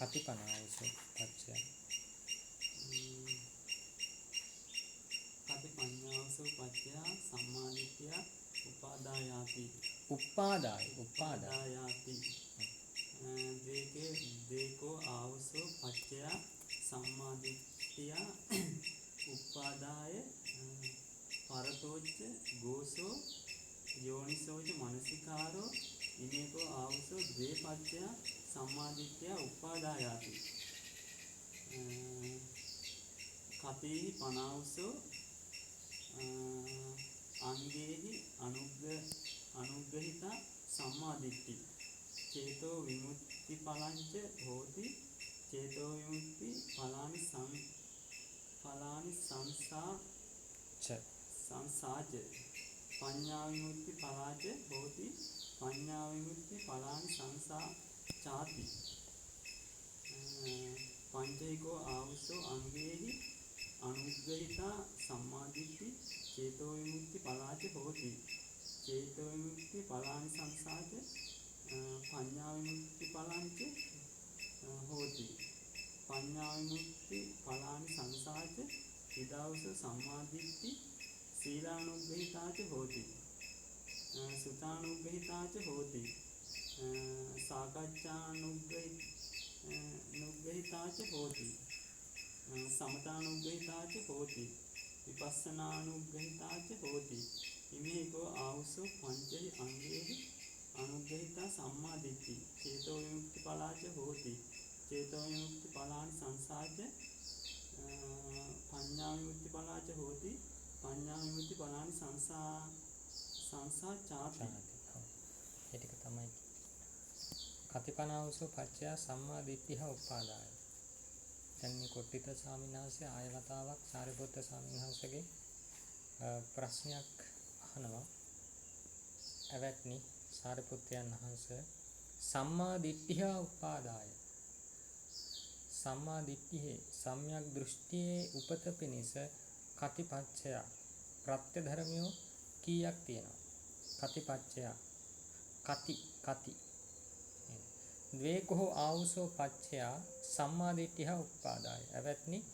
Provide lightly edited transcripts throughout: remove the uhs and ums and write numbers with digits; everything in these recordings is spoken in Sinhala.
කතිපනාවසෝ පච්චය කතිපඤ්ඤාවසෝ පච්චය සම්මාදිට්ඨිය උපාදායාති උපාදායාති දේකෝ ආවසෝ පච්චය සම්මාදිට්ඨිය උපාදාය පරතෝච්ච ගෝසෝ යෝනිසෝච මනසිකාරෝ ඉමේකෝ ආවසෝ ද්වේ පච්චය සම්මාදිට්ඨිය උපාදායාති කතේහි පනාවසෝ අංගේහි අනුග්‍රහිත සම්මාදිට්ඨි චේතෝ විමුක්ති පලංච හෝති චේතෝ විමුක්ති පලානි සංසාජ පඤ්ඤා විමුක්ති පලාච හෝති පඤ්ඤා විමුක්ති පලානි සංසා චාති පංචෛකෝ ආවසෝ අංගේහි අනුග්‍රහිතා සම්මාදිට්ඨි චේතෝ විමුක්ති පලාච හෝති චේතෝ විමුක්ති පලානි සංසාච පඤ්ඤා විමුක්ති පලාංච හෝති පඤ්ඤා විමුක්ති පලානි සංසාච ඉදාවසෝ සම්මාදිට්ඨි සීලානුග්‍රහිතාච හෝති සුතානුග්‍රහිතාච හෝති සාකච්ඡානුග්‍රහිතාච හෝති සමතානුග්‍රහිතාච හෝති විපස්සනානුග්‍රහිතාච හෝති ඉමේකෝ ආවසෝ පංචෛ අංගේහි අනුග්‍රහිතා සම්මාදිට්ඨි චේතෝ විමුක්ති පලාච හෝති චේතෝ විමුක්ති පලානි සංසාච පඤ්ඤා විමුක්ති පලාච හෝති පඤ්ඤා විමුක්ති පලානි සංසා චාති ඒ ටික තමයි කතිපනාවසෝ පච්චය සම්මාදිට්ඨිය උපාදාය. දැන් මේ කොට්ටිත ස්වාමීන් වහන්සේ ආය වතාවක් සාරිපුත්ත ස්වාමීන් වහන්සේගේ ප්‍රශ්නයක් අහනවා. එවත්නි සාරිපුත්තයන් වහන්සේ සම්මාදිට්ඨිය උපාදාය සම්මාදිට්ඨියේ සම්‍යක් දෘෂ්ටියේ උපත පිණිස කතිපච්චය ප්‍රත්‍ය ධර්මියෝ කීයක් තියෙනවා? කතිපච්චය කති ද්වේකෝ ආවුසෝ පච්චය සම්මාදිට්ඨිය උපාදාය. එවත්නි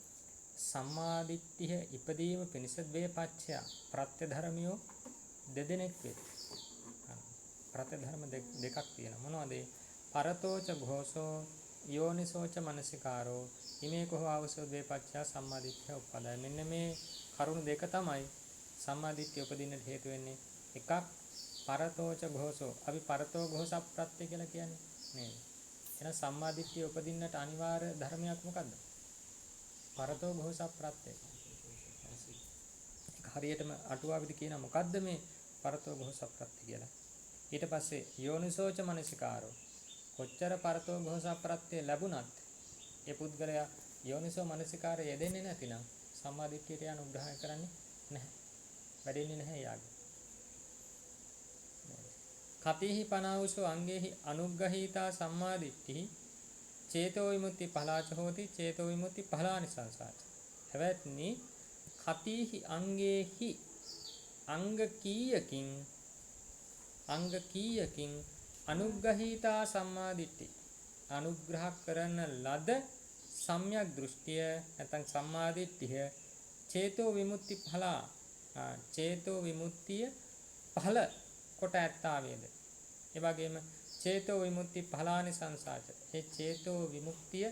සම්මාදිට්ඨිය ඉපදීම පිණිස ද්වේ පච්චය ප්‍රත්‍ය ධර්මියෝ දෙදෙනෙක් වේ. ප්‍රත්‍ය ධර්ම දෙකක් තියෙනවා. මොනවද? පරතෝච ഘോഷෝ යෝනිසෝච මනසිකාරෝ ඉමේකෝ ආවසෝ ද්වේ පච්චය සම්මාදිට්ඨිය උපාදාය. මෙන්න මේ කරුණු දෙක තමයි සම්මාදිට්ඨිය උපදින්නට හේතු වෙන්නේ. එකක් පරතෝච ഘോഷෝ. අපි පරතෝ ഘോഷ ප්‍රත්‍ය කියලා කියන්නේ නේද? එහෙනම් සම්මාදිට්ඨිය උපදින්නට අනිවාර්ය ධර්මයක් මොකද්ද? පරතෝ ഘോഷ ප්‍රත්‍ය. ඒක හරියටම අටුවාවෙදි කියන මොකද්ද මේ පරතෝ ഘോഷ ප්‍රත්‍ය කියලා? ඊට පස්සේ යෝනිසෝච මනසිකාරෝ. කොච්චර පරතෝ ഘോഷ ප්‍රත්‍ය ලැබුණත් ඒ පුද්ගලයා යෝනිසෝ මනසිකාරය යෙදෙන්නේ නැතිනම් සම්මාදිට්ඨියට යන උග්‍රහය කරන්නේ නැහැ. වැඩෙන්නේ නැහැ යාගේ. කතිහි පනාවසෝ අංගේහි අනුග්‍රහීතා සම්මාදිට්ඨි චේතෝ විමුක්ති පලාච හෝති චේතෝ විමුක්ති පලානි සංසාච. එවත්නි කතිහි අංගේහි අංග කීයකින් අනුග්‍රහීතා සම්මාදිට්ඨි අනුග්‍රහ කරන ලද සම්‍යක් දෘෂ්ටිය නැත්නම් සම්මාදිට්ඨිය චේතෝ විමුක්ති පලා චේතෝ විමුක්තිය පහළ කොට ඇත්තා වේද. ඒ වගේම චේතෝ විමුක්ති පලානි සංසාච. ඒ චේතෝ විමුක්තිය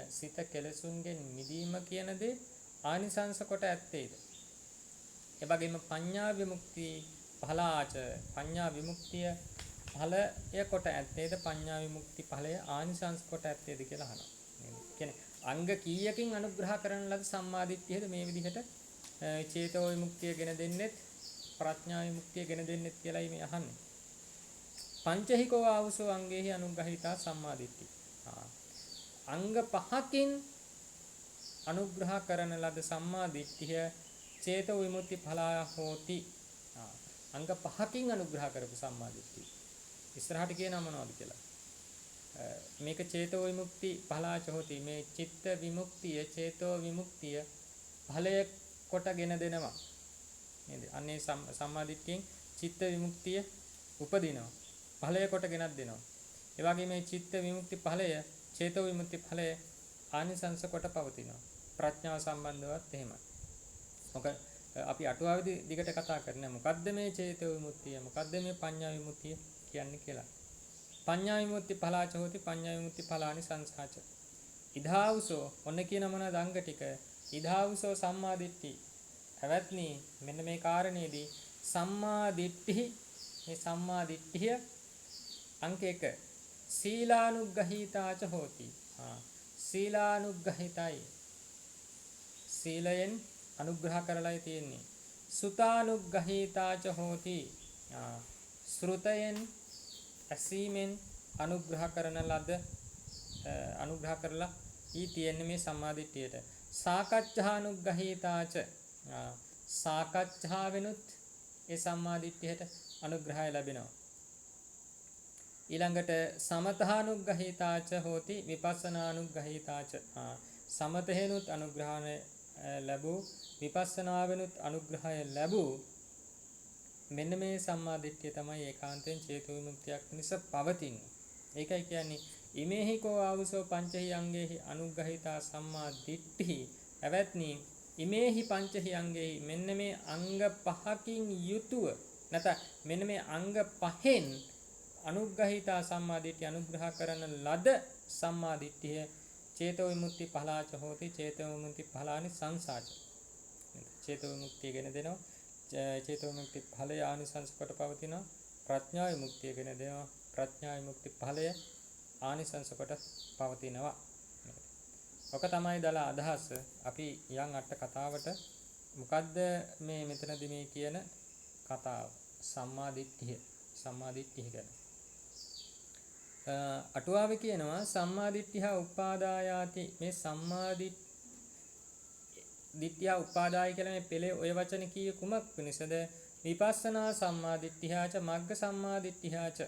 සිත කෙලසුන්ගෙන් මිදීම කියන දේ ආනිසංස කොට ඇත්තේද. ඒ වගේම පඤ්ඤා විමුක්ති පලාච පඤ්ඤා විමුක්තිය ඵලය කොට ඇත්තේද පඤ්ඤා විමුක්ති ඵලය ආනිසංස කොට ඇත්තේද කියලා අහනවා. නේද? කියන්නේ අංග කීයකින් අනුග්‍රහ කරන ලද සම්මාදිට්ඨියද මේ විදිහට චේතෝ විමුක්තිය ගෙන දෙන්නෙත් ප්‍රඥා විමුක්තිය ගෙන දෙන්නෙත් කියලායි මේ අහන්නේ. පංචහිකෝ ආවසෝ අංගේහි අනුග්‍රහිතා සම්මාදිට්ඨි. අංග පහකින් අනුග්‍රහ කරන ලද සම්මාදිට්ඨිය චේතෝ විමුක්ති ඵලය හෝති. අංග පහකින් අනුග්‍රහ කරපු සම්මාදිට්ඨිය. ඉස්සරහට කියනවා මොනවද කියලා. මේක චේතෝ විමුක්ති ඵලාච හෝති. මේ චිත්ත විමුක්තිය චේතෝ විමුක්තිය ඵලය කොටගෙන දෙනවා. නේද? අන්නේ සම්මාදිට්ඨියෙන් චිත්ත විමුක්තිය උපදිනවා. ඵලය කොට ගෙනත් දෙනවා. ඒ වගේම මේ චිත්ත විමුක්ති ඵලය චේතෝ විමුක්ති ඵලය ආනිසංස කොට පවතිනවා. ප්‍රඥාව සම්බන්ධවත් එහෙමයි. මොකද අපි අටුවාවේදී දිගට කතා කරන්නේ මොකද්ද මේ චේතෝ විමුක්තිය, මොකද්ද මේ පඤ්ඤා විමුක්තිය කියන්නේ කියලා. පඤ්ඤා විමුක්ති ඵලාච හෝති පඤ්ඤා විමුක්ති ඵලානි සංසාච. ඉදාවුසෝ ඔන්න කියන මොනවාද අංග ටික? ඉදාවුසෝ සම්මා දිට්ඨි. එවත්නි මෙන්න මේ කාරණේදී සම්මා දිට්ඨි මේ සම්මා දිට්ඨිය අංක 1 සීලානුග්ගහීතාච හෝති. සීලානුග්ගහිතයි. සීලයෙන් අනුග්‍රහ කරලායි තියෙන්නේ. සුතානුග්ගහීතාච හෝති. ශ්‍රුතයෙන් ඇසීමෙන් අනුග්‍රහ කරන ලද අනුග්‍රහ කරලා ඊ තියෙන්නේ මේ සම්මාදිට්ඨියට. සාකච්ඡානුග්ගහීතාච සාකච්ඡාවෙනුත් ඒ සම්මාදිට්ඨියට අනුග්‍රහය ලැබෙනවා. ඊළඟට සමතහානුග්ගහීතාච හෝති විපස්සනානුග්ගහීතාච. සමතහෙනුත් අනුග්‍රහණය ලැබූ විපස්සනාවෙනුත් අනුග්‍රහය ලැබූ මෙන්න මේ සම්මාදිට්ඨිය තමයි ඒකාන්තයෙන් චේතෝ විමුක්තියක් මිස පවතින්නේ. ඒකයි කියන්නේ ඉමේහි කෝ ආවුසෝ පංචහි අංගේහි අනුග්‍රහිතා සම්මා දිට්ඨි. එවත්නි ඉමේහි පංචහි අංගේහි මෙන්න මේ අංග පහකින් යුතුව නැත මෙන්න මේ අංග පහෙන් අනුග්‍රහිතා සම්මා දිට්ඨිය අනුග්‍රහ කරන ලද සම්මා දිට්ඨිය චේතෝ විමුක්ති ඵලාච හෝති චේතෝ විමුක්ති ඵලානි සංසාච. චේතෝ විමුක්තිය ගෙන දෙනවා. චේතෝ විමුක්ති ඵලය ආනිසංස කොට පවතිනවා. ප්‍රඥා විමුක්තිය ගෙන දෙනවා. ප්‍රඥා විමුක්ති ඵලය ආනිසංස කොට පවතිනවා. ඔක තමයි දල අදහස. අපි යම් අට කතාවට මොකද්ද මේ මෙතනදී මේ කියන කතාව සම්මා දිට්ඨිය. සම්මා දිට්ඨිය ගැන අටුවාවේ කියනවා සම්මා දිට්ඨිය උපාදායාති. මේ සම්මා දිට්ඨිය උපාදාය කියලා මේ පෙළේ ඔය වචන කීය කුමක් වෙනසද? විපස්සනා සම්මා දිට්ඨියච මග්ග සම්මා දිට්ඨියච.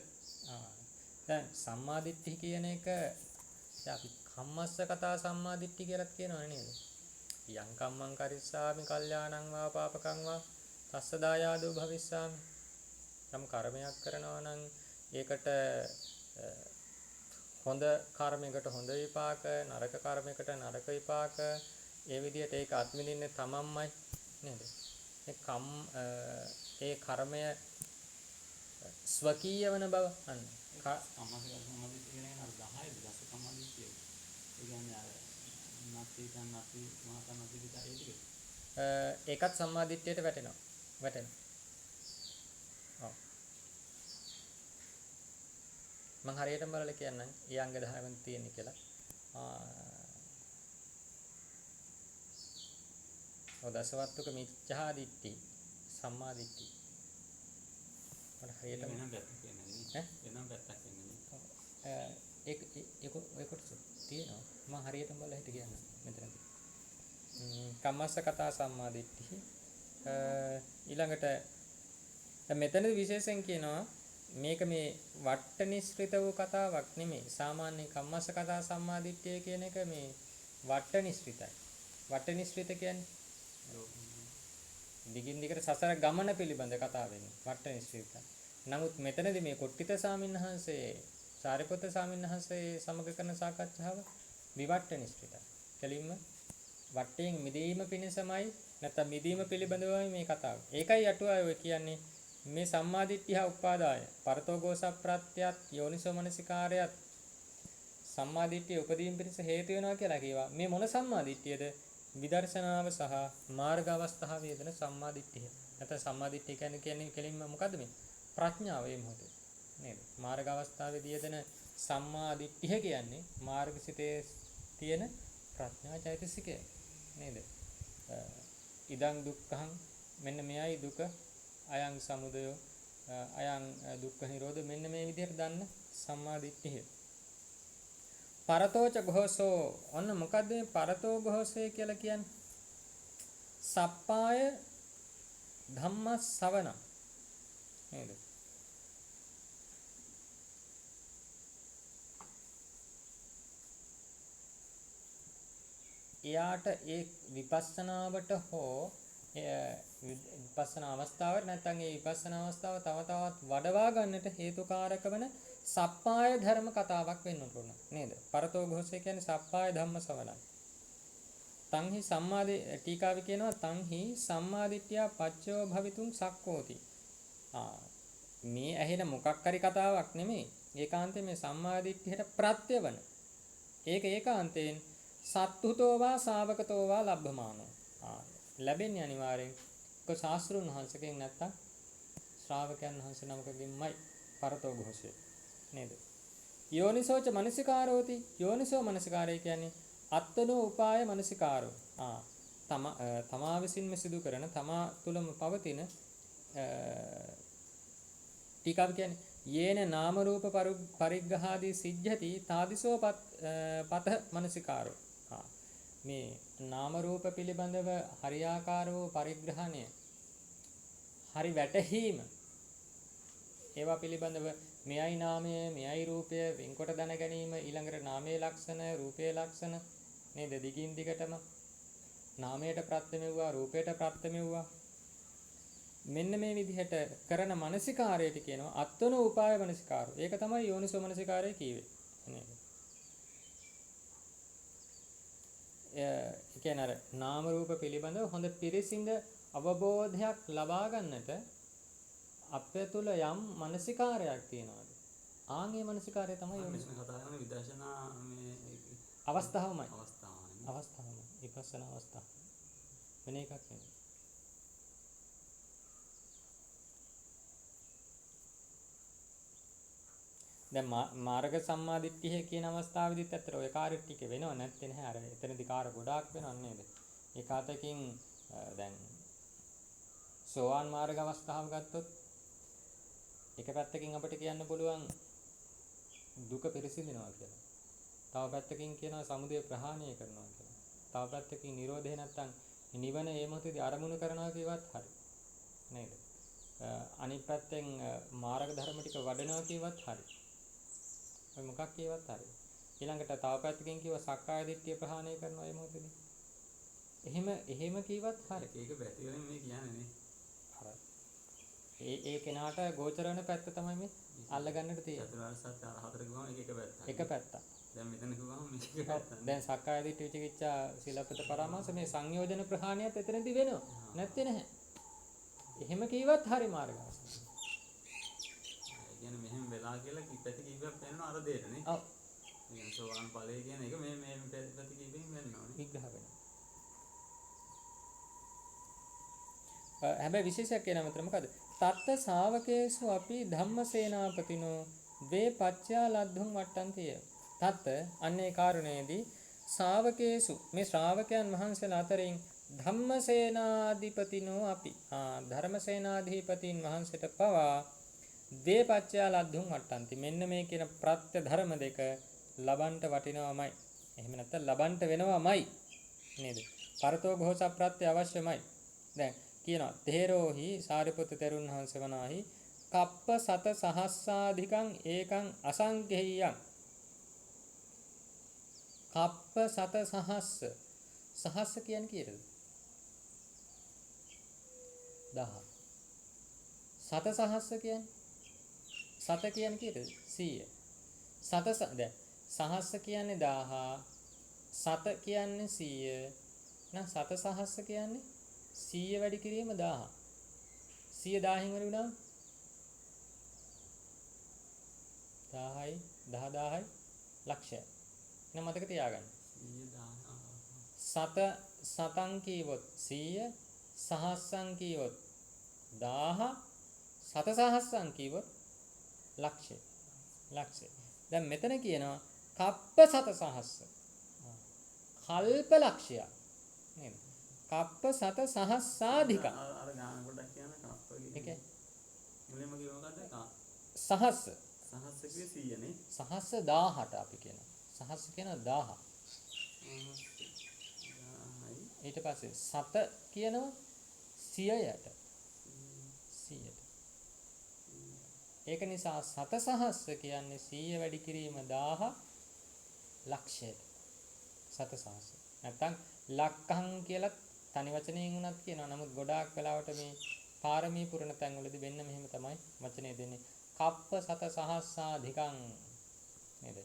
දැන් සම්මා දිට්ඨිය කියන එක අපි කම්මස්ස කතා සම්මා දිට්ඨිය කියලාත් කියනවා නේද? යං කම්මං කරිස්සාමි කල්යාණං වා පාපකං වා තස්ස දායාදෝ භවිස්සාමි. නම් කර්මයක් කරනවා නම් ඒකට හොඳ කර්මයකට හොඳ විපාක, නරක කර්මයකට නරක විපාක, ඒ විදිහට ඒක අත්විඳින්නේ තමන්මයි නේද? ඒ කර්මය ස්වකීය වන බව අන්න. ඒකත් සම්මාදිට්ඨියට වැටෙනවා. ඔව්. මම හරියටම බලලා කියන්නම් ඒ අංග 10න් තියෙන්නේ කියලා. දසවත්තුක මිච්ඡා දිට්ඨි සම්මා දිට්ඨි. මට හරියටම වෙනම පැත්තක් කියන්නේ වෙනම පැත්තක් කියන්නේ. ඒක කොටස තියෙනවා. මම හරියටම බලලා හිට කියන්නම් මෙතනදී. කම්මස්ස කතා සම්මා දිට්ඨි. ඊළඟට මෙතනදී විශේෂයෙන් කියනවා මේක මේ වට්ට නිස්ෘත වූ කතාවක් නෙමෙයි. සාමාන්‍ය කම්මස්ස කතා සම්මා දිට්ඨිය කියන එක මේ වට්ට නිස්ෘතයි. වට්ට නිස්ෘත කියන්නේ දිගින් දිගට සසර ගමන පිළිබඳ කතා වෙන්නේ වට්ට නිස්ෘතයි. නමුත් මෙතනදී මේ කොට්ටිත ස්වාමීන් වහන්සේ සාරිපුත්ත ස්වාමීන් වහන්සේ සමග කරන සාකච්ඡාව විවට්ට නිස්ෘතයි. කෙලින්ම වට්ටයෙන් මිදීම පිණිසමයි නැත්නම් මිදීම පිළිබඳවයි මේ කතාව. ඒකයි අටුවාව ඔය කියන්නේ මේ සම්මාදිට්ඨිය උපාදාය පරතෝගෝසප්‍රත්‍යත් යෝනිසෝ මනසිකාරයත් සම්මාදිට්ඨිය උපදීන් පිණිස හේතු වෙනවා කියලා කියවා. මේ මොන සම්මාදිට්ඨියද? විදර්ශනාව සහ මාර්ග අවස්ථාව වේදන සම්මාදිට්ඨිය. නැත්නම් සම්මාදිට්ඨිය කියන්නේ කෙලින්ම මොකද්ද මේ? ප්‍රඥාව මේ මොහොතේ නේද? මාර්ග අවස්ථාවේදී යෙදෙන සම්මාදිට්ඨිය කියන්නේ මාර්ගසිතේ තියෙන ප්‍රඥා චෛතසිකය නේද? ඉදං දුක්ඛං මෙන්න මෙයයි දුක, අයං සමුදය, අයං දුක්ඛ නිරෝධ මෙන්න මේ විදිහට දන්න සම්මා දිට්ඨිය. පරතෝච ഘോഷෝ ඔන්න මොකද්ද මේ පරතෝ ഘോഷය කියලා කියන්නේ? සප්පාය ධම්මස්සවන නේද? එයාට ඒ විපස්සනාවට හෝ විපස්සනා අවස්ථාවට නැත්නම් ඒ විපස්සනා අවස්ථාව තව තවත් වඩවා ගන්නට හේතුකාරක වන සප්පාය ධර්ම කතාවක් වෙන්න ඕන නේද? පරතෝ ഘോഷය කියන්නේ සප්පාය ධම්ම ශ්‍රවණයි. තංහි සම්මාදි ටීකාවේ කියනවා තංහි සම්මාදිට්ඨිය පච්චයෝ භවිතුං සක්කෝති. මේ ඇහෙන මොකක් හරි කතාවක් නෙමෙයි. ඒකාන්තයෙන් මේ සම්මාදිට්ඨියට ප්‍රත්‍ය වන. ඒක ඒකාන්තයෙන් සත්තුතෝ වා ශාවකතෝ වා ලබ්බමානෝ. ලැබෙන්නේ අනිවාර්යෙන් කො ශාස්ත්‍රුන් වහන්සේගෙන් නැත්තම් ශ්‍රාවකයන් වහන්සේ නමකගෙන්මයි පරතෝ ഘോഷය නේද? යෝනිසෝච මනසිකාරෝති. යෝනිසෝ මනසිකාරය කියන්නේ අත්තනෝ උපාය මනසිකාරෝ. තමා විසින්ම සිදු කරන තමා තුළම පවතින ටීකාව කියන්නේ යේන නාම රූප පරිග්‍රහාදී සිද්ධති තාදිසෝ පත මනසිකාරෝ. මේ නාම රූප පිළිබඳව හරියාකාර වූ පරිග්‍රහණය හරි වැටහීම ඒවා පිළිබඳව මෙයයි නාමය මෙයයි රූපය වෙන්කොට දැන ගැනීම ඊළඟට නාමයේ ලක්ෂණ රූපයේ ලක්ෂණ නේද දිගින් දිගටම නාමයට ප්‍රත්‍යමෙව්වා රූපයට ප්‍රත්‍යමෙව්වා මෙන්න මේ විදිහට කරන මානසිකාරයට කියනවා අත්වන උපාය මානසිකාරය. ඒක තමයි යෝනිසෝ මානසිකාරය කියවේ නේද? ඒ කියන්නේ අර නාම රූප පිළිබඳව හොඳ පිරිසිඳ අවබෝධයක් ලබා ගන්නට අපේ තුල යම් මානසිකාරයක් තියෙනවාද? ආන්ගේ මානසිකාරය තමයි යෝනිසෝ කතා කරන විදර්ශනා මේ අවස්ථාවමයි. අවස්ථාවමයි. විපස්සනා අවස්ථාව. වෙන එකක් නෙවෙයි. දැන් මාර්ග සම්මාදිට්ඨිය කියන අවස්ථාවේදීත් ඇත්තට ඔය කාර්ය ටික වෙනව නැත්තේ නැහැ. අර එතනදී කාර්ය ගොඩාක් වෙනව නේද? ඒ කාතකින් දැන් සෝවාන් මාර්ග අවස්ථාව ගත්තොත් එක පැත්තකින් අපිට කියන්න පුළුවන් දුක පිරිසිඳිනවා කියලා. තව පැත්තකින් කියනවා සමුදය ප්‍රහාණය කරනවා කියලා. තව පැත්තකින් නිරෝධය නැත්තම් නිවන ඒ මොහොතේදී අරමුණු කරනවා කියවත් හරි. නේද? අනිත් පැත්තෙන් මාර්ග ධර්ම ටික වඩනවා කියවත් හරි. ඔය මොකක් කියවත් හරි. ඊළඟට තව පැත්තකින් කියව සක්කාය දිට්ඨිය ප්‍රහාණය කරනවා ඒ මොහොතේදී. එහෙම කියවත් හරි. ඒක පැතිවලින් මේ කියන්නේ නේ. හරි. ඒ කෙනාට ගෝචර වෙන පැත්ත තමයි මේ අල්ලගන්නට තියෙන්නේ. චතුරාර්ය සත්‍ය හතර ගුවම එක පැත්තක්. එක පැත්තක්. දැන් මෙතන ගුවම මේක පැත්තක්. දැන් සක්කාය දිට්ඨි විචිකිච්ඡා සීලපත පරාමාස මේ සංයෝජන ප්‍රහාණයත් එතනදී වෙනවා. නැත්තේ නැහැ. එහෙම කීවත් හරි මාර්ග අවස්ථාව. කියන්නේ මෙහෙම වෙලා කියලා පැති කීපයක් වෙනවා අර දෙයට නේ. ඔව්. කියන්නේ සෝවාන් ඵලය කියන එක මේ පැති කීපෙන් වෙනවා නේ. විග්‍රහ වෙනවා. හැබැයි විශේෂයක් කියන අතර මොකද? තත්ත ශාවකේසු අපි ධම්මසේනාපතිනෝ වේ පච්චයා ලද්ධුම් වට්ටන්තිය. තත්ත අන්නේ කාරණේදී ශාවකේසු මේ ශ්‍රාවකයන් වහන්සේලා අතරින් ධම්මසේනාධිපතිනෝ අපි ධර්මසේනාධිපතින් වහන්සේට පවා වේ පච්චයා ලද්ධුම් වට්ටන්ති. මෙන්න මේ කියන ප්‍රත්‍ය ධර්ම දෙක ලබන්ට වටිනවමයි. එහෙම නැත්නම් ලබන්ට වෙනවමයි. නේද? පරතෝ ഘോഷ ප්‍රත්‍ය අවශ්‍යමයි. දැන් කියනවා තේරෝහි සාරිපුත්ත තෙරුන් වහන්සේ වනාහි කප්ප සත සහස්සාධිකං ඒකං අසංඛේයං. කප්ප සත සහස්ස කියන්නේ කීයද? 1000. සත සහස්ස කියන්නේ සත කියන්නේ කීයද? 100. දැන් සහස්ස කියන්නේ 1000 සත කියන්නේ 100 නම් සත සහස්ස කියන්නේ 100 වැඩි කිරීම 1000. 100 1000න් වැඩි වුණාම 1000යි 10000යි ලක්ෂයයි. එහෙනම් මතක තියාගන්න. 100 සතං කීවොත් 100 සහස්සං කීවොත් 1000 සත සහස්සං කීවොත් ලක්ෂය. දැන් මෙතන කියනවා කප්ප සත සහස්ස. කල්ප ලක්ෂයක්. නේද? කප්ප සත සහස්සාධික. අර ගාන පොඩ්ඩක් කියන්න කප්ප කියන්නේ. මුලින්ම කිව්ව මොකද්ද? සහස්ස. සහස්ස කියේ 100 නේ. සහස්ස 1000ට අපි කියනවා. සහස්ස කියන 1000. ඊට පස්සේ සත කියනවා 100ට. 100ට. ඒක නිසා සත සහස්ස කියන්නේ 100 වැඩි කිරීම 1000 ලක්ෂයට. සත සහස්ස. නැත්තම් ලක්ඛං කියලා තනි වචනයෙන් උනත් කියනවා. නමුත් ගොඩාක් වෙලාවට මේ පාරමී පුරණ තැන්වලදී වෙන්න මෙහෙම තමයි වචනේ දෙන්නේ. කප්ප සත සහස්සාධිකං නේද?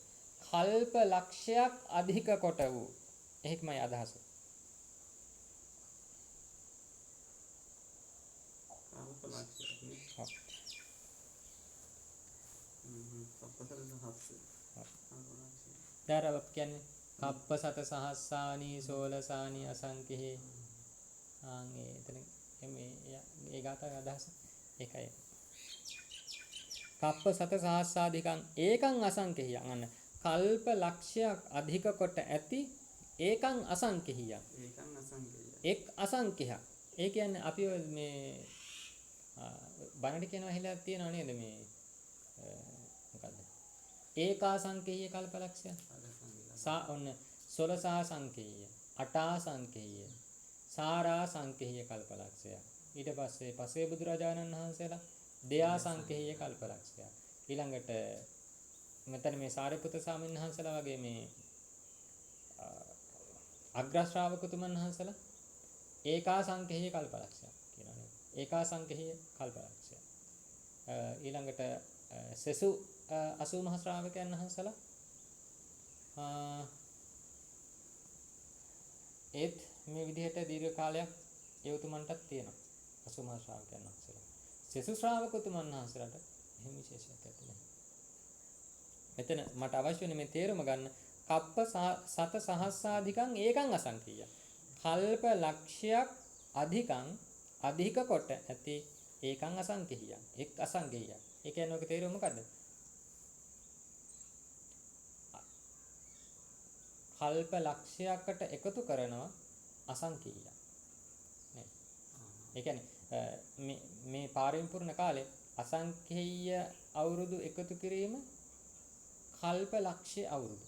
කල්ප ලක්ෂයක් අධික කොට වූ. එහෙක්මයි අදහස. කල්ප ලක්ෂයක් නේ. ඔව්. සප්පසර සහස්ස. දැන් අර කියන්නේ කප්ප සත සහස්සානි සෝලසානි අසංකේ ආන්ගේ එතන මේ ගාථාවේ අදහස ඒකයි. කප්ප සත සහස්සාධිකං ඒකං අසංකේයං අන්න කල්ප ලක්ෂයක් අධික කොට ඇති ඒකං අසංකේයං ඒකන් අසංකේය. එක් අසංකේයයක්. ඒ කියන්නේ අපි ඔය මේ බණට කියනවා හිලා තියෙනව නේද මේ මොකද්ද? ඒකා සංකේය කල්පලක්ෂය. ඔන්න සොලසා සංකේය, අටා සංකේය, සාරා සංකේය කල්පලක්ෂය. ඊට පස්සේ පසේ බුදුරජාණන් වහන්සේලා දෙයා සංකේය කල්පලක්ෂය. ඊළඟට මෙතන මේ සාරිපුත්‍ර ස්වාමීන් වහන්සේලා වගේ මේ අග්‍ර ශ්‍රාවකතුමන් වහන්සේලා ඒකා සංකේය කල්පලක්ෂය කියනවා නේද? ඒකා සංකේය කල්පලක්ෂය. ඊළඟට සෙසු 80 මහ ශ්‍රාවකයන් වහන්සේලා ඒත් මේ විදිහට දීර්ඝ කාලයක් ඒ උතුමන්ටත් තියෙනවා 80 මහ ශ්‍රාවකයන් වහන්සේලා. සෙසු ශ්‍රාවකතුමන් වහන්සේලාට එහෙම විශේෂයක් නැහැ. මෙතන මට අවශ්‍ය වෙන මේ තේරුම ගන්න කප්ප සත සහස්සාධිකං ඒකං අසංකේය. කල්ප ලක්ෂයක් අධිකං අධික කොට ඇති ඒකං අසංකේය. එක් අසංකේය. ඒ කියන්නේ ඔක තේරුම මොකද්ද? කල්ප ලක්ෂයකට එකතු කරනවා අසංකේයය. නේ. ඒ කියන්නේ මේ පාරිපූර්ණ කාලේ අසංකේය අවුරුදු එකතු කිරීම කල්ප ලක්ෂය අවුරුදු.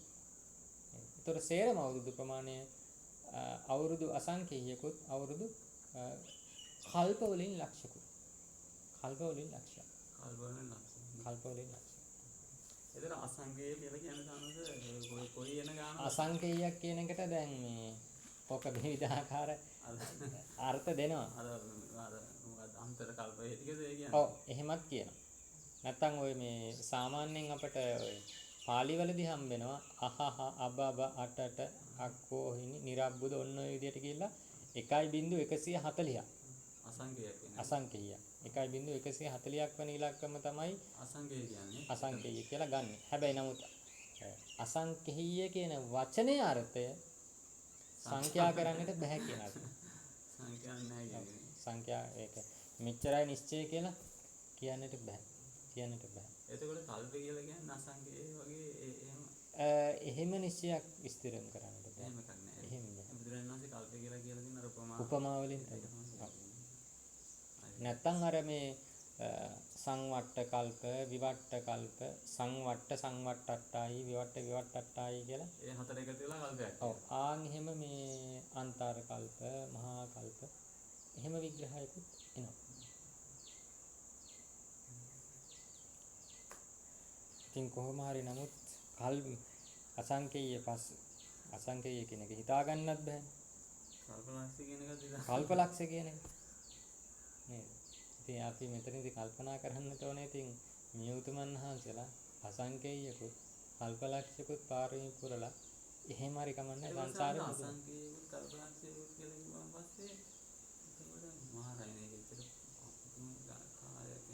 ඒතර සේරම අවුරුදු ප්‍රමාණය අවුරුදු අසංකේයකුත් අවුරුදු කල්ප වලින් ලක්ෂකුත්. කල්ප වලින් ලක්ෂය. කල්ප වලින් ලක්ෂය. එතන අසංකේය කියලා කියන්නේ සානස කොයි එන ගාන අසංකේයයක් කියන එකට දැන් මේ ඔක විවිධාකාර අර්ථ දෙනවා. අර මොකද අන්තර කල්පය ටිකද ඒ කියන්නේ? ඔව් එහෙමත් කියනවා. නැත්තම් ඔය මේ සාමාන්‍යයෙන් අපිට ඔය පාලි වලදී හම්බ වෙනවා අහහ අබබ අටට අක්කෝහිනි නිරබ්බුද ඔන්න ඔය විදිහට කියලා 1.140ක් අසංකේයයක් කියන්නේ. අසංකේය 1.140ක් වෙන ඉලක්කම තමයි අසංකේය කියන්නේ. අසංකේය කියලා ගන්න. හැබැයි නමුත් අසංකේය කියන වචනේ අර්ථය සංඛ්‍යා කරන්නට බෑ කියන අර්ථය. සංඛ්‍යා නැහැ කියන්නේ. සංඛ්‍යා ඒක මෙච්චරයි නිශ්චය කියලා කියන්නට බෑ. කියන්නට බෑ. එතකොට කල්ප කියලා කියන්නේ අසංකේය වගේ එහෙම එහෙම නිශ්චයක් විස්තරම් කරන්නට බෑ. එහෙම එකක් නැහැ. එහෙම බෑ. බුදුරජාණන් වහන්සේ කල්ප කියලා තියෙන අර උපමා වලින් තමයි. නැත්තම් අර මේ සංවට්ට කල්ප, විවට්ට කල්ප, සංවට්ටට්ටායි, විවට්ටට්ටායි කියලා. ඒ හතර එකතු වෙලා කල්පයක්. ඔව්. ආන් එහෙම මේ අන්තර කල්ප, මහා කල්ප එහෙම විග්‍රහයකුත් එනවා. ඉතින් කොහොම හරි නමුත් අසංකේය අසංකේය කියන එක හිතා ගන්නත් බෑ. කල්පලක්ෂ කියන එක දිලා. කල්පලක්ෂ කියන එක. නේද? ඉතින් අපි මෙතනදී කල්පනා කරන්නට ඕනේ ඉතින් මියුතුමන් වහන්සේලා අසංකේයකුත් කල්පලක්ෂකුත් පාරමී පුරලා එහෙම හරි කමන්නේ සංසාරේ අසංකේයකුත් කල්පලක්ෂයකුත් කියලා කිව්වන් පස්සේ එතකොට මහරයිනේ විතර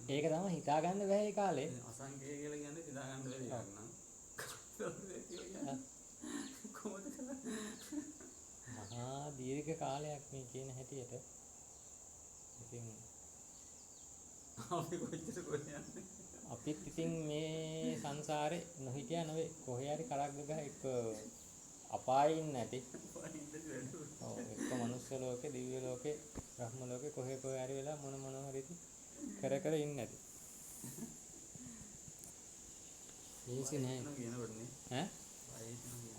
ඒක තමයි හිතා ගන්න බැහැ ඒ කාලේ. අසංකේය කියලා කියන්නේ හිතා ගන්න බැරි එකක් නං. කොහොමද කරන්නේ? මහා දීර්ඝ කාලයක් මේ කියන හැටියට ඉතින් අපි කොච්චර කොහේ යන්නේ? අපිත් ඉතින් මේ සංසාරේ නොහිටියා නෙවෙයි කොහේ හරි කරක් ගහ එක්ක අපායේ ඉන්නේ නැති. ඔව් එක්ක මනුස්ස ලෝකේ, දිව්‍ය ලෝකේ, බ්‍රහ්ම ලෝකේ කොහේ හරි වෙලා මොන හරි කර ඉන්නේ නැති. ඒසි නෑ. ඈ?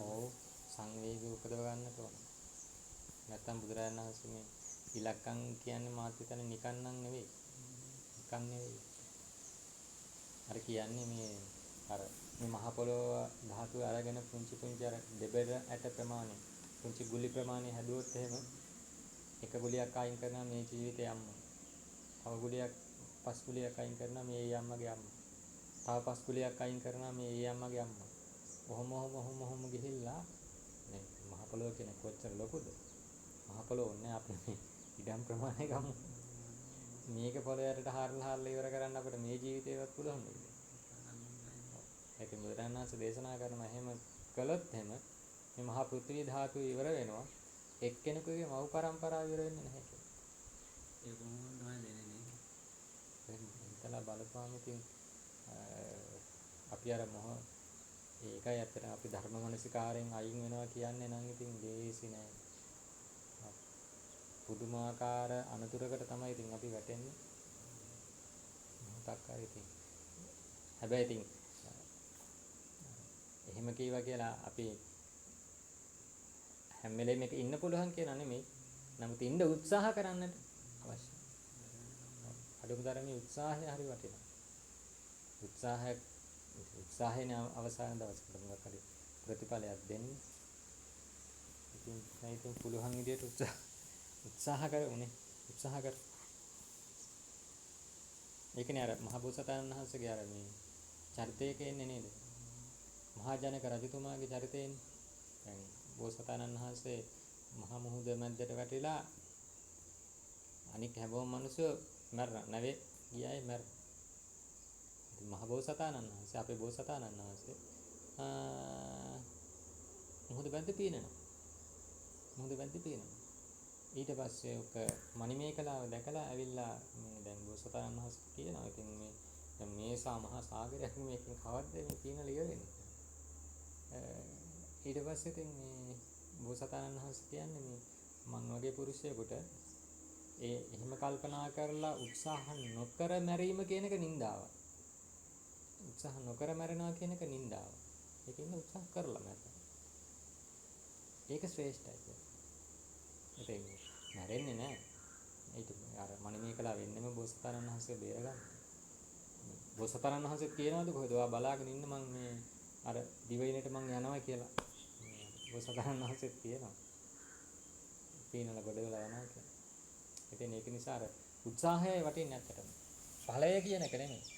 ඔව් සංවේගය උපදව ගන්නට ඕන. නැත්තම් බුදුරජාණන් වහන්සේ මේ ඉලක්කම් කියන්නේ මාත් හිතන්නේ නිකන් නම් නෙවෙයි. නිකන් නෙවෙයි. අර කියන්නේ මේ අර මේ මහ පොළොව ධාතු අරගෙන පුංචි අර දෙබර ඇට ප්‍රමාණය පුංචි ගුලි ප්‍රමාණය හැදුවොත් එහෙම එක ගුලියක් අයින් කරනවා මේ ජීවිතේ යම්ම. තව ගුලියක් පස් ගුලියක් අයින් කරනවා මේ ජීවිතේ යම්ම. ඊළඟට 1000ක් 20ක් අයින් කරනවා මේ යම්මගේ යම්ම. තව පස්කුලියක් අයින් කරනවා මේ ඒ අම්මගේ අම්මා. ඔහොම ගිහිල්ලා මේ මහ පොළොව කියන්නේ කොච්චර ලොකුද? මහ පොළොව ඕනේ අපේ මේ ඉඩම් ප්‍රමාණය ගමු. මේක පොළොවයට හාරලා ඉවර කරන්න අපිට මේ ජීවිතේවත් පුළුවන් නේද? ඒක බුදුරජාණන් වහන්සේ දේශනා කරන එහෙම කළොත් එහෙම මේ මහා පෘථිවි ධාතුව ඉවර වෙනවා. එක්කෙනෙකුගේ මව් පරම්පරාව ඉවර වෙන්නේ නැහැ කියලා. ඒ කොහොමද දෙන්නේ නේ? හිතලා බලපුවාම ඉතින් අපි අර ඒකයි ඇත්තට අපි ධර්ම මනසිකාරයෙන් අයින් වෙනවා කියන්නේ නම් ඉතින් දේසි නෑ. පුදුමාකාර අනතුරකට තමයි ඉතින් අපි වැටෙන්නේ. මොකක් හරි ඉතින්. හැබැයි ඉතින් එහෙම කීවා කියලා අපි හැම වෙලේම එක ඉන්න පුළුවන් කියලා නෙමෙයි. නමුත් ඉන්න උත්සාහ කරන්නට අවශ්‍යයි. අඩුම තරමේ උත්සාහය හරි වටිනවා. උත්සාහයෙන් අවසාන දවසකට මොකක් හරි ප්‍රතිඵලයක් දෙන්නේ. ඉතින් පුළුවන් විදියට උත්සාහ කරුනේ. උත්සාහ කර. ඒකනේ අර මහ බෝසතාණන් වහන්සේගේ අර මේ චරිතයක එන්නේ නේද? මහා ජනක රජතුමාගේ චරිතයෙන්නේ. දැන් බෝසතාණන් වහන්සේ මහා මුහුද මැද්දට වැටිලා අනික හැමෝම මිනිස්සු මැරෙනවා. නැවේ ගියායි මැරෙනවා. ඉතින් මහ බෝසතාණන් වහන්සේ අපේ බෝසතාණන් වහන්සේ මුහුද මැද්ද පීනනවා. ඊට පස්සේ ඔක මණිමේකලාව දැකලා ඇවිල්ලා මේ දැන් බෝසතාණන් වහන්සේ කියනවා ඉතින් මේ දැන් මේසා මහා සාගරයක් මේකෙන් කවද්ද මේ පීනලා ඉවරෙන්නේ. ඊට පස්සේ ඉතින් මේ බෝසතාණන් වහන්සේ කියන්නේ මේ මං වගේ පුරුෂයෙකුට එහෙම කල්පනා කරලා උත්සාහ නොකර මැරීම කියන එක නින්දාවක්. උත්සාහ නොකර මැරෙනවා කියන එක නින්දාවක්. ඒකින්ද උත්සාහ කරලා මැරෙනවා. ඒක ශ්‍රේෂ්ඨයි. ඒක මැරෙන්නේ නැහැ. ඒක අර මණිමේකලා වෙන්නෙම බෝසතාණන් වහන්සේ බේරගන්න. බෝසතාණන් වහන්සේ කියනවාද කොහෙද ඔයා බලාගෙන ඉන්න මං මේ අර දිවයිනට මං යනවා කියලා. බෝසතාණන් වහන්සේ කියනවා. පීනල ගොඩ වෙලා යනවා කියලා. ඉතින් ඒක නිසා අර උත්සාහයයි වටින්නේ නැත්තටම. ඵලය කියන එක නෙමෙයි.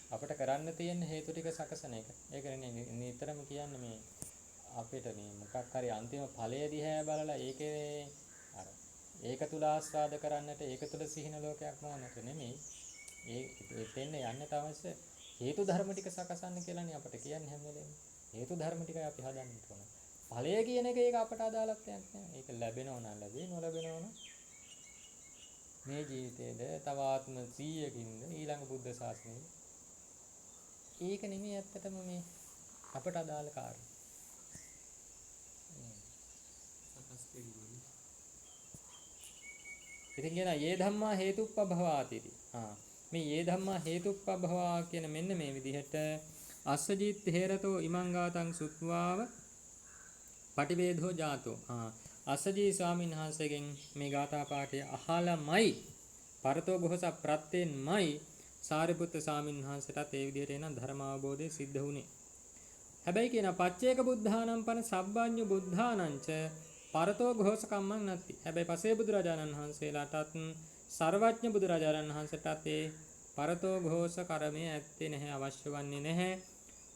අපිට කරන්න තියෙන හේතු ටික සකසන එක. ඒක නෙමෙයි නිතරම කියන්නේ මේ අපිට මේ මොකක් හරි අන්තිම ඵලය දිහා බලලා ඒකේ අර ඒක තුල ආස්වාද කරන්නට ඒක තුල සිහින ලෝකයක් නොවන්නට නෙමෙයි. එතෙන්න යන්නට අවශ්‍ය හේතු ධර්ම ටික සකසන්න කියලානේ අපිට කියන්නේ හැම වෙලේම. හේතු ධර්ම ටිකයි අපි හදන්න ඕන. ඵලය කියන එක ඒක අපට අදාළක් නෑ. ඒක ලැබෙනව නම් ලැබේ නොලැබෙනව නම් මේ ජීවිතේද තව ආත්ම 100කින්ද ඊළඟ බුද්ධ ශාසනයේ ඒක නෙමෙයි ඇත්තටම මේ අපට අදාළ කාර්යය. ඉතින් කියන යේ ධම්මා හේතුප්පභවාති. මේ යේ ධම්මා හේතුප්පභවා කියන මෙන්න මේ විදිහට අස්සජීත් හේරතෝ ඉමං ගාතං සුත්වාව පටිවේධෝ ජාතෝ. අස්සජී ස්වාමීන් වහන්සේගෙන් මේ ගාථා පාඨය අහලමයි පරතෝ ගොහස ප්‍රත්‍යෙන්මයි සාරිපුත්ත ස්වාමීන් වහන්සේටත් ඒ විදිහට එන ධර්ම අවබෝධය සිද්ධ වුණේ. හැබැයි කියන පච්චේක බුද්ධානම් පන සබ්බඤ්ඤු බුද්ධානංච පරතෝ ഘോഷ කම්මං නැති. හැබැයි පසේ බුදුරජාණන් වහන්සේලාටත් සර්වඥ බුදුරජාණන් වහන්සේටත් ඒ පරතෝ ഘോഷ කර්මය ඇත්තේ නැහැ, අවශ්‍ය වන්නේ නැහැ.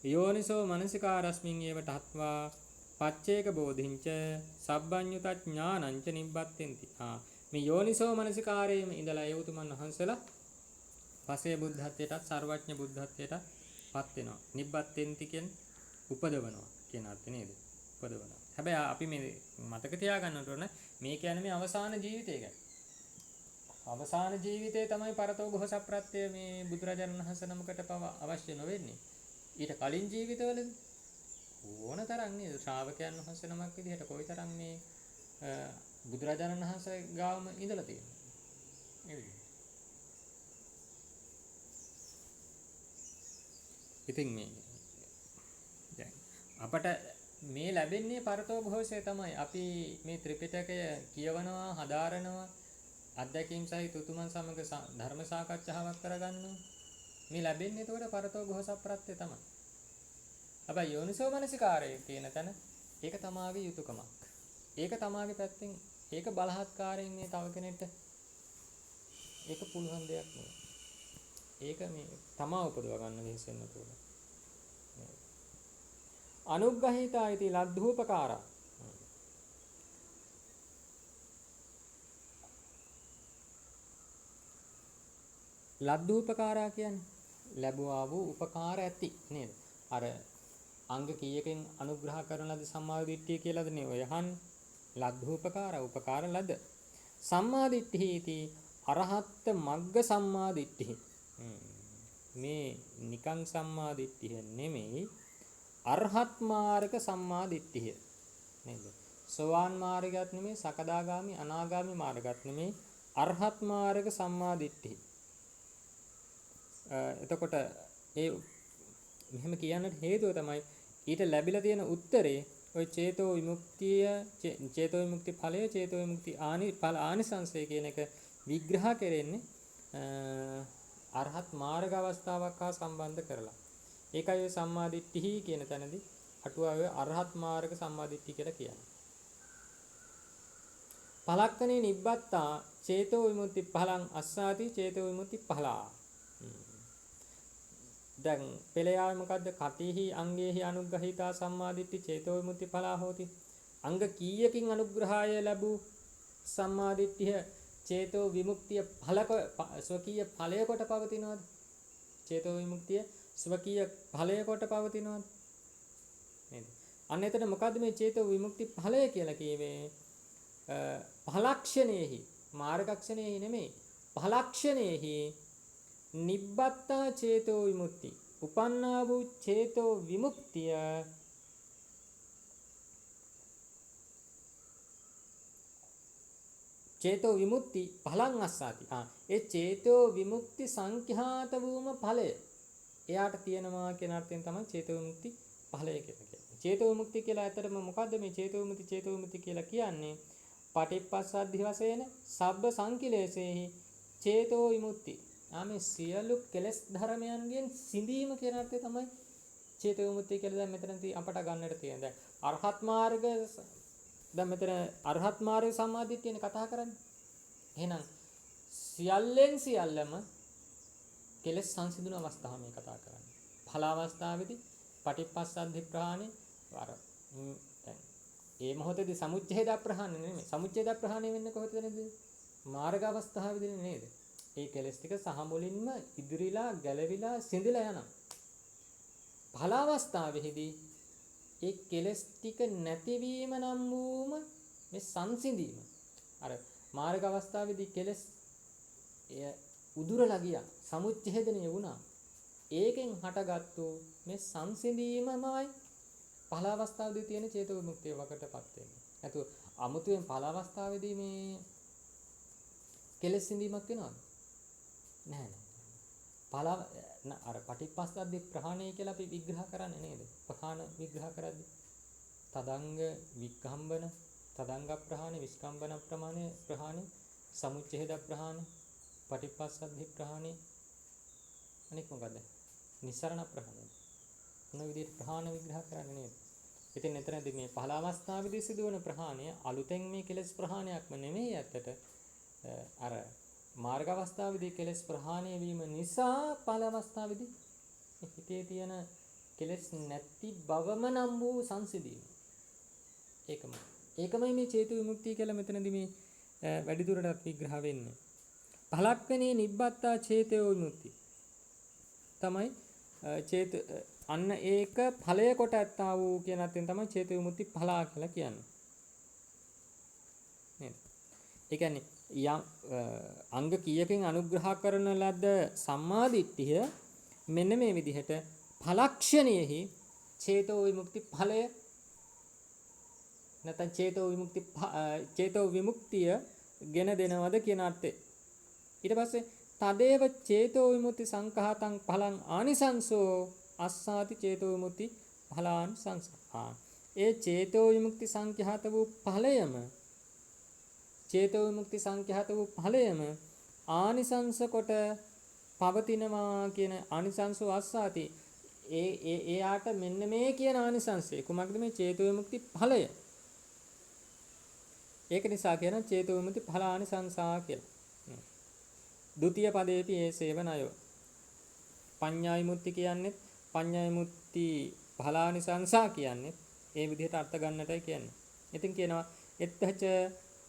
යෝනිසෝ මනසිකාරස්මින් ඒව තත්වා පච්චේක බෝධිංච සබ්බඤ්ඤුත ඥානංච නිබ්බත්තෙන්ති. මේ යෝනිසෝ මනසිකාරයේම ඉඳලා ඒ උතුමන් වහන්සේලා පසේ බුද්ධත්වයටත් සර්වඥ බුද්ධත්වයටත් පත් වෙනවා. නිබ්බත්තෙන්ති කියන්නේ උපදවනවා කියන අර්ථය නේද? උපදවනවා. හැබැයි අපි මේ මතක තියාගන්නට ඕන මේ කියන්නේ මේ අවසාන ජීවිතය ගැන. අවසාන ජීවිතේ තමයි පරතෝ ഘോഷ ප්‍රත්‍ය මේ බුදුරජාණන් වහන්සේ නමකට පව අවශ්‍ය නොවෙන්නේ. ඊට කලින් ජීවිතවලදී ඕන තරම් නේද ශ්‍රාවකයන් වහන්සේ නමක් විදිහට කොයිතරම් මේ බුදුරජාණන් වහන්සේ ගාවම ඉඳලා තියෙනවා. නේද? ඉතින් මේ දැන් අපට මේ ලැබෙන්නේ පරතෝ ഘോഷය තමයි. අපි මේ ත්‍රිපිටකය කියවනවා, හදාරනවා, අධ්‍යක්ීම් සහිත උතුමන් සමග ධර්ම සාකච්ඡාවක් කරගන්නවා. මේ ලැබෙන්නේ එතකොට පරතෝ ഘോഷ ප්‍රත්‍ය තමයි. හැබැයි යෝනිසෝ මනසිකාරය කියන තැන ඒක තමාගේ යුතුයකමක්. ඒක තමාගේ පැත්තෙන් ඒක බලහත්කාරයෙන් මේ තව කෙනෙක්ට ඒක පුළුවන් දෙයක් නෙවෙයි. ඒක මේ තමා උපදව ගන්න වෙහෙසෙන්න ඕන. අනුග්‍රහීතා इति ලද්ධූපකාරා. ලද්ධූපකාරා කියන්නේ ලැබුවා වූ උපකාර ඇති නේද? අර අංග කීයකින් අනුග්‍රහ කරන ලද සම්මාදිට්ඨිය කියලාද නේ ඔය අහන්නේ. ලද්ධූපකාර උපකාර ලද. සම්මාදිට්ඨි इति අරහත් මග්ග සම්මාදිට්ඨි. මේ නිකං සම්මාදිට්ඨිය නෙමෙයි අරහත් මාර්ග සම්මාදිට්ඨිය නේද? සෝවාන් මාර්ගයත් නෙමෙයි සකදාගාමි අනාගාමි මාර්ගයත් නෙමෙයි අරහත් මාර්ග සම්මාදිට්ඨිය. එතකොට ඒ මෙහෙම කියන්නට හේතුව තමයි ඊට ලැබිලා තියෙන උත්තරේ ඔය චේතෝ විමුක්තිය චේතෝ විමුක්ති ඵලය චේතෝ විමුක්ති ආනිසංසය කියන එක විග්‍රහ කරන්නේ අරහත් මාර්ග අවස්ථාවක් හා සම්බන්ධ කරලා. ඒකයි ඔය සම්මාදිට්ඨි කියන තැනදී අටුවාවේ අරහත් මාර්ග සම්මාදිට්ඨි කියලා කියන්නේ. පලක්කනේ නිබ්බත්තා චේතෝ විමුක්ති ඵලං අස්සාති චේතෝ විමුක්ති ඵලා. දැන් පෙළයාවේ මොකද්ද? කතිහි අංගේහි අනුග්‍රහීතා සම්මාදිට්ඨි චේතෝ විමුක්ති ඵලා හෝති. අංග කීයකින් අනුග්‍රහය ලැබූ සම්මාදිට්ඨිය චේතෝ විමුක්තිය ස්වකීය ඵලය කොට පවතිනවද? චේතෝ විමුක්තිය ස්වකීය ඵලය කොට පවතිනවද? නේද? අන්න එතන මොකද්ද මේ චේතෝ විමුක්ති ඵලය කියලා කියවේ? ඵලක්ෂණේහි මාර්ගක්ෂණේහි නෙමෙයි ඵලක්ෂණේහි නිබ්බත්තා චේතෝ විමුක්ති උපන්නා වූ චේතෝ විමුක්තිය චේතෝ විමුක්ති ඵලං අස්සාති. ඒ චේතෝ විමුක්ති සංඛ්‍යාත වූම ඵලය එයාට තියෙනවා කියන අර්ථයෙන් තමයි චේතෝ විමුක්ති ඵලය කියලා කියන්නේ. චේතෝ විමුක්ති කියලා ඇත්තටම මොකද්ද මේ චේතෝ විමුක්ති කියලා කියන්නේ? පටිච්චසමුප්පාද වශයෙන් සබ්බ සංකිලේශේහි චේතෝ විමුක්ති. මේ සියලු කෙලෙස් ධර්මයන්ගෙන් සිඳීම කියන අර්ථය තමයි චේතෝ විමුක්තිය කියලා දැන් මෙතනදී අපට ගන්නට තියෙන. දැන් අරහත් මාර්ග දැන් මෙතන අරහත් මාර්ග සම්මාදිට්ඨියනේ කතා කරන්නේ. එහෙනම් සියල්ලම කෙලෙස් සංසිඳුන අවස්ථාව මේ කතා කරන්නේ. ඵල අවස්ථාවේදී පටිච්චසමුප්පාද ප්‍රහාණය අර දැන් ඒ මොහොතේදී සමුච්ඡේද ප්‍රහාණය නෙමෙයි. සමුච්ඡේද ප්‍රහාණය වෙන්නේ කොහොමද? මාර්ග අවස්ථාවේදී නේද? ඒ කෙලස් ටික සහ මුලින්ම ඉදිරිලා ගැලවිලා සිඳිලා යනවා. ඵල අවස්ථාවේදී ඒ කෙලස් ටික නැතිවීම නම් වූම මේ සංසිඳීම. අර මාර්ග අවස්ථාවේදී කෙලස් එය උදුරලා ගියා. සමුච්ඡේදනය වුණා. ඒකෙන් හටගත්තු මේ සංසිඳීමමයි ඵල අවස්ථාවේදී තියෙන චේතෝ විමුක්තිය වකටපත් වෙන්නේ. නැතුව අමුතුවෙන් ඵල අවස්ථාවේදී මේ කෙලස් සිඳීමක් වෙනවද? නැහැ. ඵල අර පටිච්චසමුප්පාද ප්‍රහාණය කියලා අපි විග්‍රහ කරන්නේ නේද? ප්‍රහාණ විග්‍රහ කරද්දී තදංග වික්ඛම්බන තදංග ප්‍රහාණය විස්කම්බන ප්‍රහාණය සමුච්ඡේද ප්‍රහාණය පටිච්චසමුප්පාද ප්‍රහාණය අනික මොකද්ද? නිස්සරණ ප්‍රහාණය. මොන විදිහට ප්‍රහාණ විග්‍රහ කරන්නේ නේද? ඉතින් එතනදී මේ පහළ අවස්ථාවේදී සිදුවන ප්‍රහාණය අලුතෙන් මේ කෙලෙස් ප්‍රහාණයක්ම නෙමෙයි ඇත්තට. අර මාර්ග අවස්ථාවේදී කෙලෙස් ප්‍රහාණය වීම නිසා පහළ අවස්ථාවේදී හිතේ තියෙන කෙලෙස් නැති බවම නම් වූ සංසිඳීම. ඒකමයි මේ චේතු විමුක්තිය කියලා මෙතනදී මේ වැඩි දුරටත් විග්‍රහ වෙන්නේ. පලක්කනේ නිබ්බත්තා චේතෝ විමුක්තිය. තමයි අන්න ඒක ඵලය කොට ඇත්තා වූ කියන අර්ථයෙන් තමයි චේතෝ විමුක්ති ඵලා කියලා කියන්නේ. නේද? ඒ කියන්නේ අංග කීයකින් අනුග්‍රහ කරන ලද සම්මාදිට්ඨිය මෙන්න මේ විදිහට ඵලක්ෂණයෙහි චේතෝ විමුක්ති ඵලය නැත්නම් චේතෝ විමුක්තිය ගෙන දෙනවද කියන අර්ථය. ඊට පස්සේ තදේව චේතෝ විමුක්ති සංඛාතං ඵලං ආනිසංසෝ අස්සාති චේතෝ විමුක්ති ඵලාන් සංඛා. ඒ චේතෝ විමුක්ති සංඛ්‍යාත වූ ඵලයම චේතෝ විමුක්ති සංඛ්‍යාත වූ ඵලයම ආනිසංස කොට පවතිනවා කියන ආනිසංසෝ අස්සාති. එයාට මෙන්න මේ කියන ආනිසංසය කුමක්ද? මේ චේතෝ විමුක්ති ඵලය. ඒක නිසා කියන චේතෝ විමුක්ති ඵලානිසංසා කියලා. ဒုတိ ය පදේපි ඒ සේවනය. පඤ්ඤා විමුක්ති කියන්නේ පඤ්ඤා විමුක්ති ඵලානිසංසා කියන්නේ ඒ විදිහට අර්ථ ගන්නටයි කියන්නේ. ඉතින් කියනවා එත්තච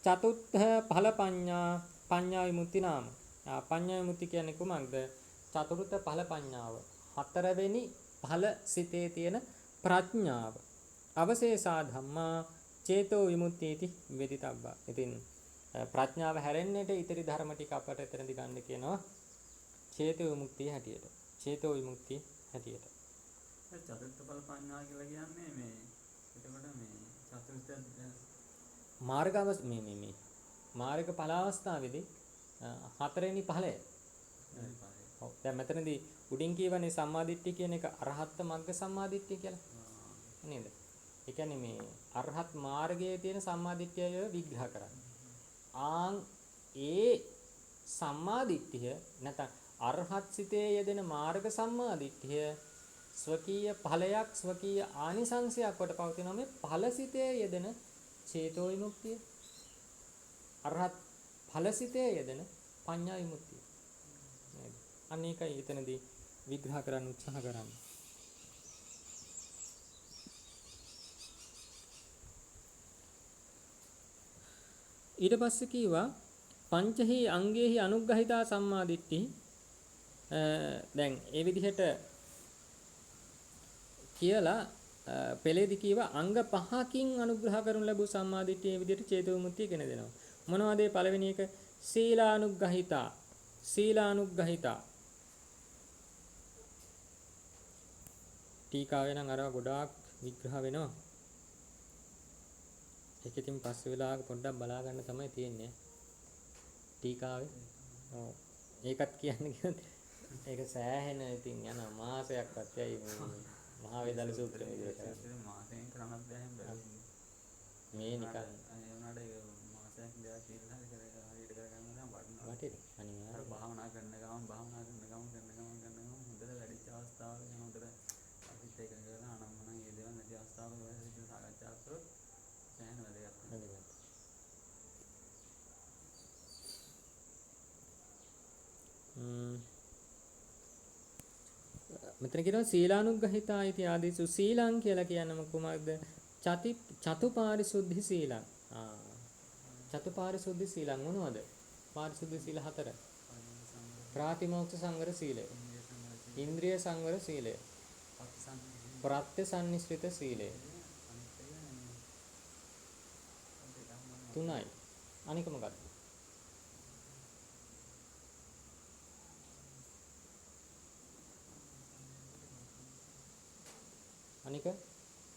චතුත්ථ ඵල පඤ්ඤා පඤ්ඤා විමුක්ති නාම. පඤ්ඤා විමුක්ති කියන්නේ කුමක්ද? චතුර්ථ ඵල පඤ්ඤාව. හතරවෙනි ඵල සිතේ තියෙන ප්‍රඥාව. අවශේෂා ධම්මා චේතෝ විමුක්තිති වේදිතබ්බා. ඉතින් ප්‍රඥාව හැරෙන්නට ඉතිරි ධර්ම ටික අපට එතනදි ගන්න කියනවා චේතෝ විමුක්තිය හැටියට. චේතෝ විමුක්තිය හැටියට. චතුර්ථ ඵල පඤ්ඤා කියලා කියන්නේ මේ එතකොට මේ චතුර්ථ මේ මාර්ග ඵල අවස්ථාවේදී හතරවෙනි ඵලය. ඔව්. දැන් මෙතනදී උඩින් කියවනේ සම්මාදිට්ඨිය කියන එක අරහත් මග්ග සම්මාදිට්ඨිය කියලා. නේද? ඒ කියන්නේ මේ අරහත් මාර්ගයේ තියෙන සම්මාදිට්ඨිය විග්‍රහ කරන්නේ. ඒ සම්මාදිට්ඨිය නැත්නම් අරහත් සිතේ යෙදෙන මාර්ග සම්මාදිට්ඨිය ස්වකීය ඵලයක් ස්වකීය ආනිසංශයක් කොට පවතිනවා මේ ඵලසිතේ යෙදෙන චේතෝ විමුක්තිය. අරහත් ඵලසිතේ යෙදෙන පඤ්ඤා විමුක්තිය. නේද? අනේකයි එතනදී විග්‍රහ කරන්න උත්සාහ කරන්නේ. ඊට පස්සේ කීවා පංචහි අංගේහි අනුග්‍රහිතා සම්මාදිට්ඨි. දැන් ඒ විදිහට කියලා පෙළේදී කීවා අංග පහකින් අනුග්‍රහ කරනු ලැබූ සම්මාදිට්ඨිය විදිහට චේතෝ විමුක්තිය ගෙන දෙනවා. මොනවද ඒ පළවෙනි එක? සීලානුග්‍රහිතා. සීලානුග්‍රහිතා. ටීකාවේ නම් අරව ගොඩාක් විග්‍රහ වෙනවා. ඒක ඉතින් පස්සේ වෙලාවක පොඩ්ඩක් බලා ගන්න තමයි තියෙන්නේ. ටීකාවේ. ඔව්. ඒකත් කියන්නේ ඒක සෑහෙන ඉතින් යන මාසයක්වත් යයි මේ මහා වේදාල සූත්‍රය විදිහට කරන්නේ. මාසයෙන් කරන්නත් බැහැ මේ නිකන් ඒ වුණාට ඒක මාසයක් දෙකක් ඉඳලා හරියට කරගන්න නම් වටිනවා. වටිනවා. අනිවාර්යයෙන්. භාවනා කරන ගමන් හොඳට වැඩිච්ච අවස්ථාවක යන හොඳට අපිත් ඒක කරලා අනම්මනම් ඒ දේවල් නැති අවස්ථාවක වැඩි සාකච්ඡා කරොත් සෑහෙන වැදගත් වෙනවා. මෙතන කියනවා සීලානුග්‍රහිතා इति ආදීසු සීලං කියලා කියන්නේ කොහොමද? චතුපාරිශුද්ධි සීලං. චතුපාරිශුද්ධි සීලං මොනවද? පාරිශුද්ධි සීල හතර. ප්‍රාතිමෝක්ෂ සංවර සීලය. ඉන්ද්‍රිය සංවර සීලය. ප්‍රත්‍යසන්නිස්කෘත සීලය. තුනයි. අනික මොකක්ද? අනික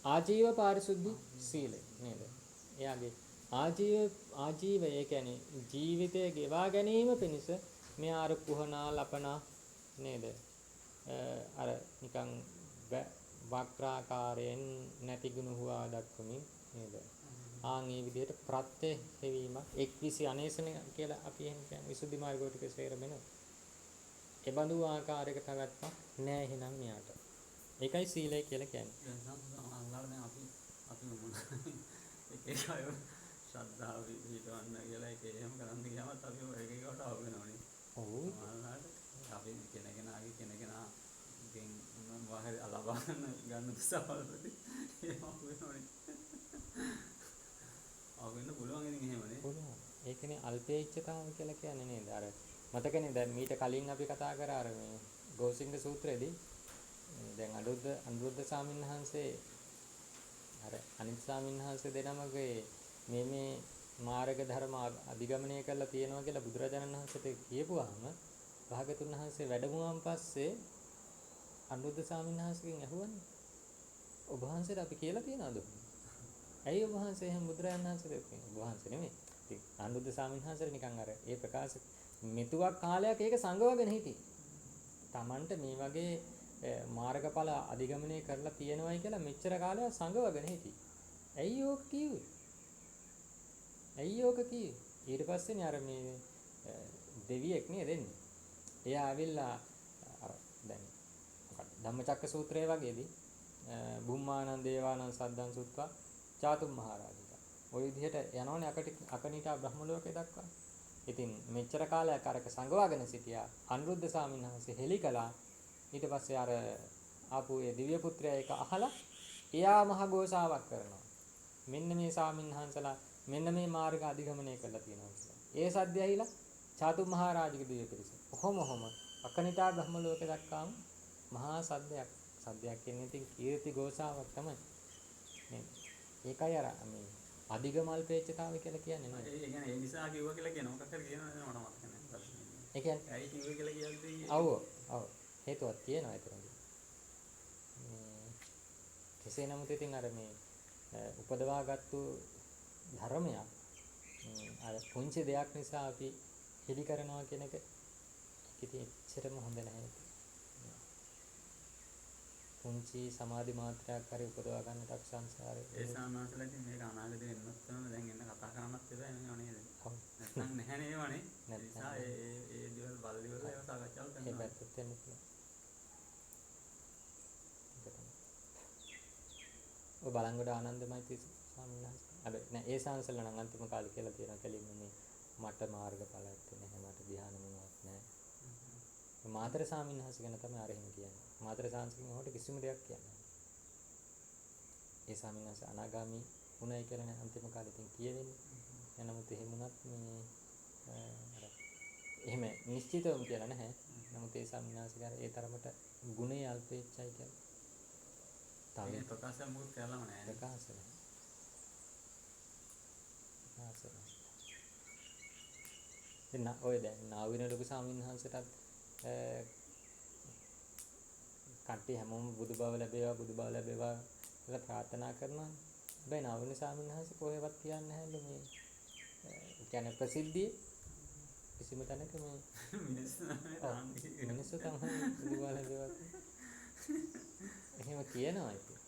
ආජීව පාරිශුද්ධි සීලය නේද? එයාගේ ආජීවය කියන්නේ ජීවිතය ගෙවා ගැනීම පිණිස මෙයා අර කුහනා ලපනා නේද? අර නිකන් වක්‍රාකාරයෙන් නැති ගුණ හුවා දක්වමින් නේද? මේ විදිහට ප්‍රත්‍ය හේවීමක් එක්විසි අනේසන කියලා අපි එහෙම කියන්නේ විසුද්ධි මාර්ගය ටික සේරමෙන. ඒ බඳු ආකාරයක තවත්පත් නෑ එහෙනම් මෙයාට. ඒකයි සීලය කියලා කියන්නේ. දැන් අපි මොන ඒක අය ශ්‍රද්ධාව පිටවන්න කියලා ඒක එහෙම කරන්න ගියාමත් අපි ඒක එකට අවු වෙනවනේ. ඔව්. අපි කෙනකෙනාගෙන් වහර ලබා ගන්න සඵලපති එහෙම අවු වෙනවනේ. අවු වෙන්න පුළුවන් ඉතින් එහෙමනේ. පුළුවන්. ඒකනේ අල්පේච්ඡතාව කියලා කියන්නේ නේද? අර මතකනේ දැන් මීට කලින් අපි කතා කරා අර මේ ගෝසිංග සූත්‍රයේදී දැන් අනුරුද්ධ ස්වාමීන් වහන්සේ අර අනිත් ස්වාමීන් වහන්සේ දෙනමගේ මේ මාර්ග ධර්ම අධිගමනය කරලා තියෙනවා කියලා බුදුරජාණන් වහන්සේට කියපුවාම භාගතුන් වහන්සේ වැඩමුවාන් පස්සේ අනුරුද්ධ ස්වාමීන් වහන්සේගෙන් ඇහුවනේ ඔබ වහන්සේට අපි කියලා තියනවද? ඇයි ඔබ වහන්සේ එහෙම බුදුරජාණන් වහන්සේට කියන්නේ? ඔබ වහන්සේ නෙමෙයි. ඉතින් අනුරුද්ධ ස්වාමීන් වහන්සේට නිකන් අර ඒ ප්‍රකාශ මෙතුවක් කාලයක් ඒක සංගවගෙන හිටියේ. Tamanට මේ වගේ මාර්ගඵල අධිගමනය කරලා තියෙනවයි කියලා මෙච්චර කාලයක් සංගවගෙන හිටියේ. ඇයි ඕක කිව්වේ? ඊට පස්සේනේ අර මේ දෙවියෙක් නේද එන්නේ. එයා ඇවිල්ලා අර දැන් මොකක්ද ධම්මචක්ක සූත්‍රයේ වගේදී බුම්මානං දේවානං සද්දං සුත්වා චාතුම් මහරජා. ওই විදිහට යනෝනේ අකනිටා බ්‍රහ්ම ලෝකේ දක්වා. ඉතින් මෙච්චර කාලයක් අරක සංගවාගෙන සිටියා අනුරුද්ධ ස්වාමීන් වහන්සේ හෙලි කළා. ඊට පස්සේ අර ආපු ඒ දිව්‍ය පුත්‍රයා ඒක අහලා එයා මහ ഘോഷාවක් කරනවා. මෙන්න මේ සාමින්හන්සලා මෙන්න මේ මාර්ග අධිගමනය කරලා තියෙනවා කියලා. ඒ සද්දය ඇහිලා චාතු මහරජගේ දිව්‍ය පිරිස. ඔහොම අකනිටා බ්‍රහ්ම ලෝකේ දක්වාම මහා සද්දයක් කියන්නේ ඉතින් කීර්ති ഘോഷාවක් තමයි. නේද? ඒකයි අර මේ අධිගමල්පේච්ඡතාවය කියලා කියන්නේ නේද? ඒ කියන්නේ ඒ නිසා කිව්වා කියලා කියන මොකක් හරි කියනවා නේද මට මතක නැහැ. ඒ කියන්නේ ඇයි කිව්වේ කියලා කියද්දී ඔව් හේතුවක් තියෙනවා ඒතරදී. කෙසේ නමුත් ඉතින් අර මේ උපදවාගත්තු ධර්මයක් අර පුංචි දෙයක් නිසා අපි හෙලි කරනවා කියන එක ඉතින් එච්චරම හොඳ නැහැ. පුංචි සමාධි මාත්‍රයක් හරි උපදවා ගන්නට අපි සංසාරේ ඒ සාමාන්‍යයෙන් ඉතින් මේක අනාගතේ වෙන්නත් තමයි දැන් එන්න කතා කරන්නත් එපා එනවා නේද? නැත්නම් නැහැ නේවනේ. ඒ නිසා ඒ දේවල් බලලිවල ඒව සාකච්ඡාවල් ඒ කරනවා. පැත්තත් වෙන්න පුළුවන්. ඔය බලංගොඩ ආනන්දමයි ස්වාමීන් වහන්සේ. හැබැයි නෑ ඒ සාංශල නම් අන්තිම කාලේ කියලා තියෙනවා කෙලින්ම මේ මට මාර්ගඵලයක් නැහැ මට ධ්‍යාන මොනවත් නැහැ. මාතර ස්වාමීන් වහන්සේ ගැන තමයි අර එහෙම කියන්නේ. මාතර සාංශකින් ඔහුට කිසිම දෙයක් කියන්නේ නැහැ. ඒ ස්වාමීන් වහන්සේ අනාගාමී වුණයි කියලා නේ අන්තිම කාලේ ඉතින් කියවෙන්නේ. නමුත් එහෙම වුණත් මේ අර එහෙම නිශ්චිතවම කියලා නැහැ. නමුත් ඒ ස්වාමීන් වහන්සේ ඒ තරමට ගුණේ අල්පේච්ඡයි කියලා. තව ප්‍රකාශයක් මොකද කරලාම නැහැ. ප්‍රකාශ එන්න ඔය දැන් නාවින ලොකු ස්වාමීන් වහන්සේටත් කට්ටිය හැමෝම බුදු බව ලැබේවා කියලා ප්‍රාර්ථනා කරනවා. හැබැයි නාවින ස්වාමීන් වහන්සේ කොහෙවත් කියන්නේ නැහැලු මේ කියන්නේ ප්‍රසිද්ධිය කිසිම තැනක මේ මිනිස්සු තමයි බුදු බව ලැබේවා එහෙම කියනවා ඉතින්.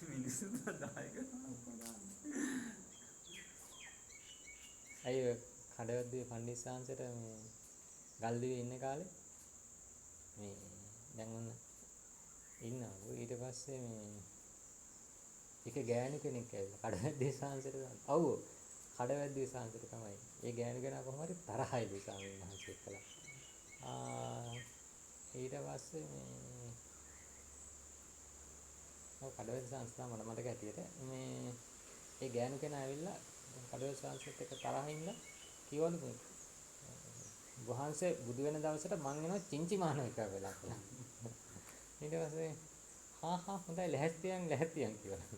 මිනිස්සු දායක අය කඩවැද්දේ පණ්ඩිස්සාංශයට මේ ගල්දිවේ ඉන්න කාලේ මේ දැන් ඔන්න ඉන්නවා. ඊට පස්සේ මේ එක ගෑනු කෙනෙක් ඇවිල්ලා කඩවැද්දේ සාංශයට ඔව් කඩවැද්දේ සාංශයට තමයි. ඒ ගෑනු කෙනා කොහොම හරි තරහයි ස්වාමීන් වහන්සේ එක්කලා. ඊට පස්සේ මේ කඩවැද්දේ සාංශ තමයි මට මතක හැටියට මේ ඒ ගෑනු කෙනා ඇවිල්ලා කඩවැද්දේ සාංශෙත් එක්ක තරහින්ද කිව්වලු මේ වහන්සේ බුදු වෙන දවසට මං එනවා චින්චි මානව එක වෙලා කියලා. ඊට පස්සේ හා හොඳයි ලැහැත්තියන් කියලා.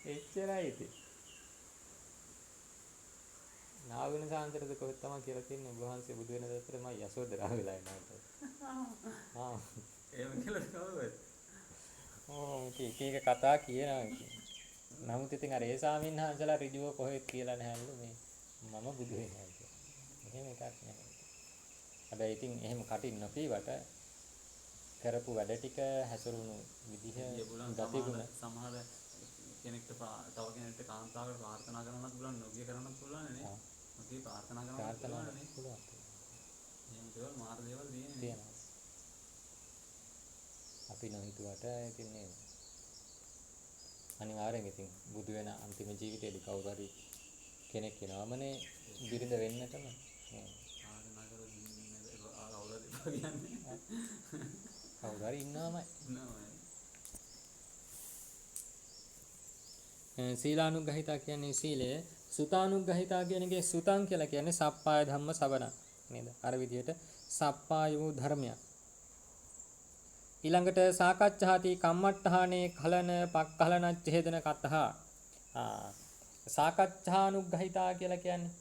එච්චරයි ඉතින්. නාවින සාන්තරද කොහෙද තමයි කියලා තියන්නේ වහන්සේ බුදු වෙන දවසට මම යසෝදරා වෙලා එනවා. එහෙම කියලා කවුරුද? එක කතා කියනවා ඉතින්. නමුත් ඉතින් අර ඒ ස්වාමීන් වහන්සේලා ඍජුව කොහෙද කියලා නැහැලු මේ මම බුදු වෙනවා කියලා. එහෙම එකක් නැහැ. හැබැයි ඉතින් එහෙම කටින් නොපීවට කරපු වැඩ ටික හැසිරුණු විදිහ ගතිගුණ සමහර කෙනෙක්ට තව කෙනෙක්ට කාන්තාවකට ප්‍රාර්ථනා කරන්නත් පුළුවන් නොගිය කරන්නත් පුළුවන් නේ. මොකද ප්‍රාර්ථනා කරන්නත් පුළුවන් නේ. එහෙම දේවල් මාර දේවල් තියෙනවා. අපි නොහිතුවට ඉතින් නේ අනිවාර්යෙන් ඉතින් බුදු වෙන අන්තිම ජීවිතේදී කවුරු හරි කෙනෙක් වෙනවමනේ බිරිඳ වෙන්නටම ආරණා කරලා කවුරු හරි ඉන්නවමයි. සීලානුග්‍රහිතා කියන්නේ සීලය. සුතානුග්‍රහිතා කියන එකේ සුතං කියලා කියන්නේ සප්පාය ධම්ම සවණ නේද? අර විදිහට සප්පාය වූ ධර්මයක්. ඊළඟට සාකච්ඡාති කම්මට්ඨානේ කලන පක්ඛලන ඡේදන කතහ. සාකච්ඡානුග්‍රහිතා කියලා කියන්නේ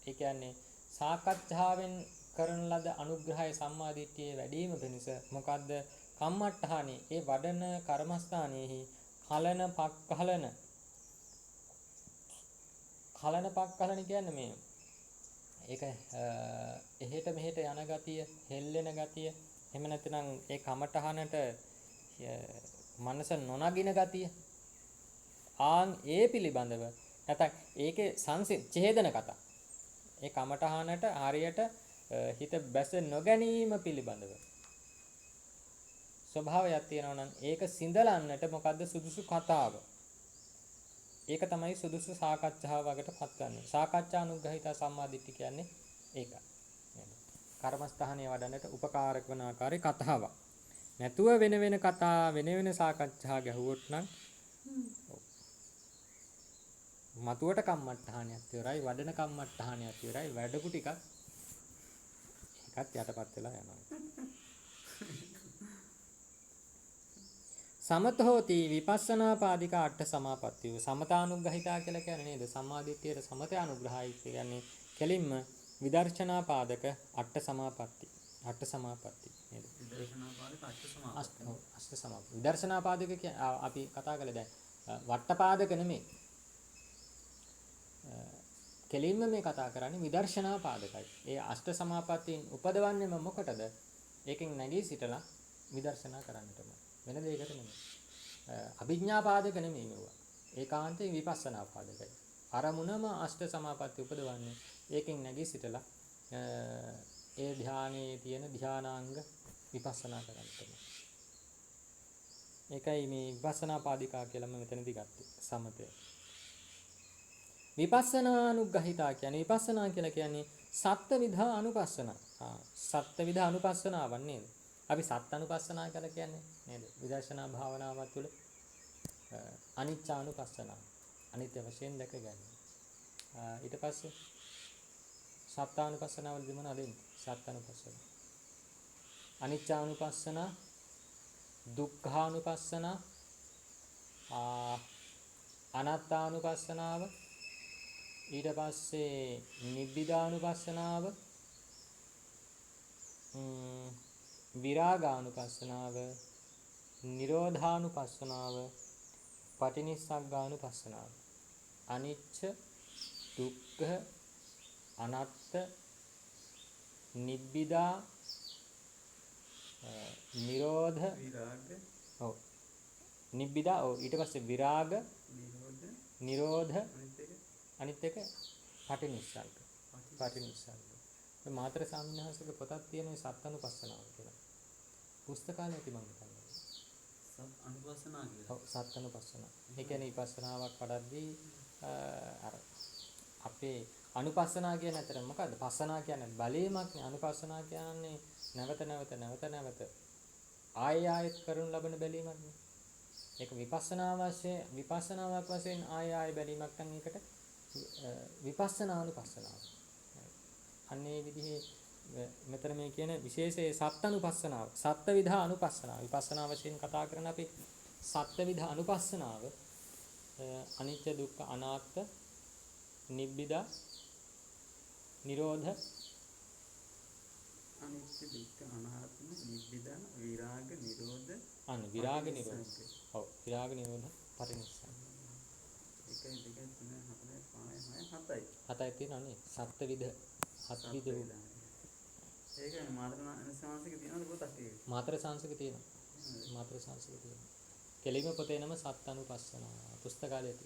ඒ කියන්නේ සාකච්ඡාවෙන් කරන ලද අනුග්‍රහය සම්මාදිට්ඨියේ වැඩිම වෙනස මොකද්ද? කම්මට්ඨානේ ඒ වඩන කර්මස්ථානයේහි කලන පක්ඛලන පක්ඛලන කියන්නේ මේ ඒක එහෙට මෙහෙට යන ගතිය, හෙල්ලෙන ගතිය, එහෙම නැත්නම් ඒ කමටහනට මනස නොනගින ගතිය. ඒ පිළිබඳව නැත්නම් ඒකේ ඡේදන කතා. ඒ කමටහනට හරියට හිත බැස නොගැනීම පිළිබඳව ස්වභාවයක් තියෙනවා නම් ඒක සිඳලන්නට මොකද්ද සුදුසු කතාව? ඒක තමයි සුදුසු සාකච්ඡාව වලට පත් ගන්න. සාකච්ඡානුග්‍රහිත සම්මාදිට්ඨිය කියන්නේ ඒකයි. කර්මස්ථානයේ වඩන්නට උපකාරක වන ආකාරයේ කතාවක්. නැතුව වෙන වෙන කතා වෙන වෙන සාකච්ඡා ගැහුවොත් නම් මතුවට කම්මට්ටහනියක් ඉවරයි, වඩන කම්මට්ටහනියක් ඉවරයි, වැඩපු ටිකක් ඒකත් යටපත් වෙලා යනවා. සමත හෝති විපස්සනා පාදික අට සමාපත්තිය. සමතානුග්‍රහිතා කියලා කියන්නේ නේද? සම්මාදිට්ඨියට සමත අනුග්‍රහයි කියන්නේ කෙලින්ම විදර්ශනා පාදක අට සමාපatti. අට සමාපatti නේද? විදර්ශනා පාදක අට සමාපatti. අෂ්ට සමාපatti. විදර්ශනා පාදක අපි කතා කළේ දැන් වට්ට පාදක නෙමෙයි. කෙලින්ම මේ කතා කරන්නේ විදර්ශනා පාදකයි. ඒ අෂ්ට සමාපත්තීන් උපදවන්නේම මොකටද? ඒකෙන් නැගී සිටලා විදර්ශනා කරන්නටම. වෙන දෙයකට නෙමෙයි. අභිඥා පාදක නෙමෙයි මේවා. ඒකාන්තයෙන් විපස්සනා පාදකයි. අරමුණම අෂ්ට සමාපatti උපදවන්නේ ඒකෙන් නැගී සිටලා ඒ ධානයේ තියෙන ධානාංග විපස්සනා කරන්නටම. ඒකයි මේ විපස්සනා පාදිකා කියලා මම මෙතනදී ගත්තේ සමතය. විපස්සනානුග්‍රහිතා කියන්නේ විපස්සනා කියලා කියන්නේ සත්ත්වවිධා අනුපස්සනා. සත්ත්වවිධා අනුපස්සනාවක් නේද? අපි සත්ත්වනුපස්සනා කියලා කියන්නේ නේද? විදර්ශනා භාවනාව තුළ අනිච්චානුපස්සනාව. අනිත්‍ය වශයෙන් දැක ගැනීම. ඊට පස්සේ සත්තානුපස්සනාවලදී මොනවද එන්නේ? සත්තානුපස්සන. අනිච්චානුපස්සනා, දුක්ඛානුපස්සනා, අනාත්තානුපස්සනාව, ඊට පස්සේ නිබ්බිදානුපස්සනාව, විරාගානුපස්සනාව, නිරෝධානුපස්සනාව, පටිනිස්සග්ගානුපස්සනාව. අනිච්ච, දුක්ඛ, අනාත්ත, නිබ්බිදා, නිරෝධ, විරාග, ඔව් නිබ්බිදා, ඔව් ඊට පස්සේ විරාග, නිරෝධ, අනිත් එක පටිනිස්සග්ග. පටිනිස්සග්ග. මේ මාතර සාමිනහසක පොතක් තියෙන මේ සත්අනුපස්සනාව කියලා. පුස්තකාලේ තිබුණා මම. සත් අනුපස්සනා කියලා. ඔව් සත්අනුපස්සනාව. ඒ කියන්නේ විපස්සනාවක් වඩද්දී අර අපේ අනුපස්සනා කියන අතර මොකද්ද? පස්සනා කියන්නේ බලීමක් නේ. අනුපස්සනා කියන්නේ නැවත නැවත ආයෙත් කරනු ලබන බැලීමක් නේ. ඒක විපස්සනාවක් වශයෙන් ආයෙ බැලීමක් නම් ඒකට විපස්සනානුපස්සනාව. අන්නේ විදිහේ මෙතන මේ කියන විශේෂයේ සත්අනුපස්සනාව, සත්ත්වවිධා අනුපස්සනාව. විපස්සනා වශයෙන් කතා කරන අපි සත්ත්වවිධා අනුපස්සනාව අනිත්‍ය දුක්ඛ අනාත්ම නිබ්බිදා නිරෝධ අනිත්‍ය දුක්ඛ අනාත්ම නිබ්බිදා විරාග නිරෝධ විරාග නිරෝධ. ඔව් විරාග නිරෝධ පටිනිස්සග්ග. 1 2 3 4 5 6 7යි. 7යි තියෙනනේ සත්ත්වවිධ හත්විධ වූ. ඒක මාතර සංස්කෘතික තියෙනවද පොතක් ඒක? මාතර සංස්කෘතික තියෙනවා. මාතර සංස්කෘතික තියෙනවා. කෙලිම පොතේ නම සත්අනුපස්සනාව. පුස්තකාලයේ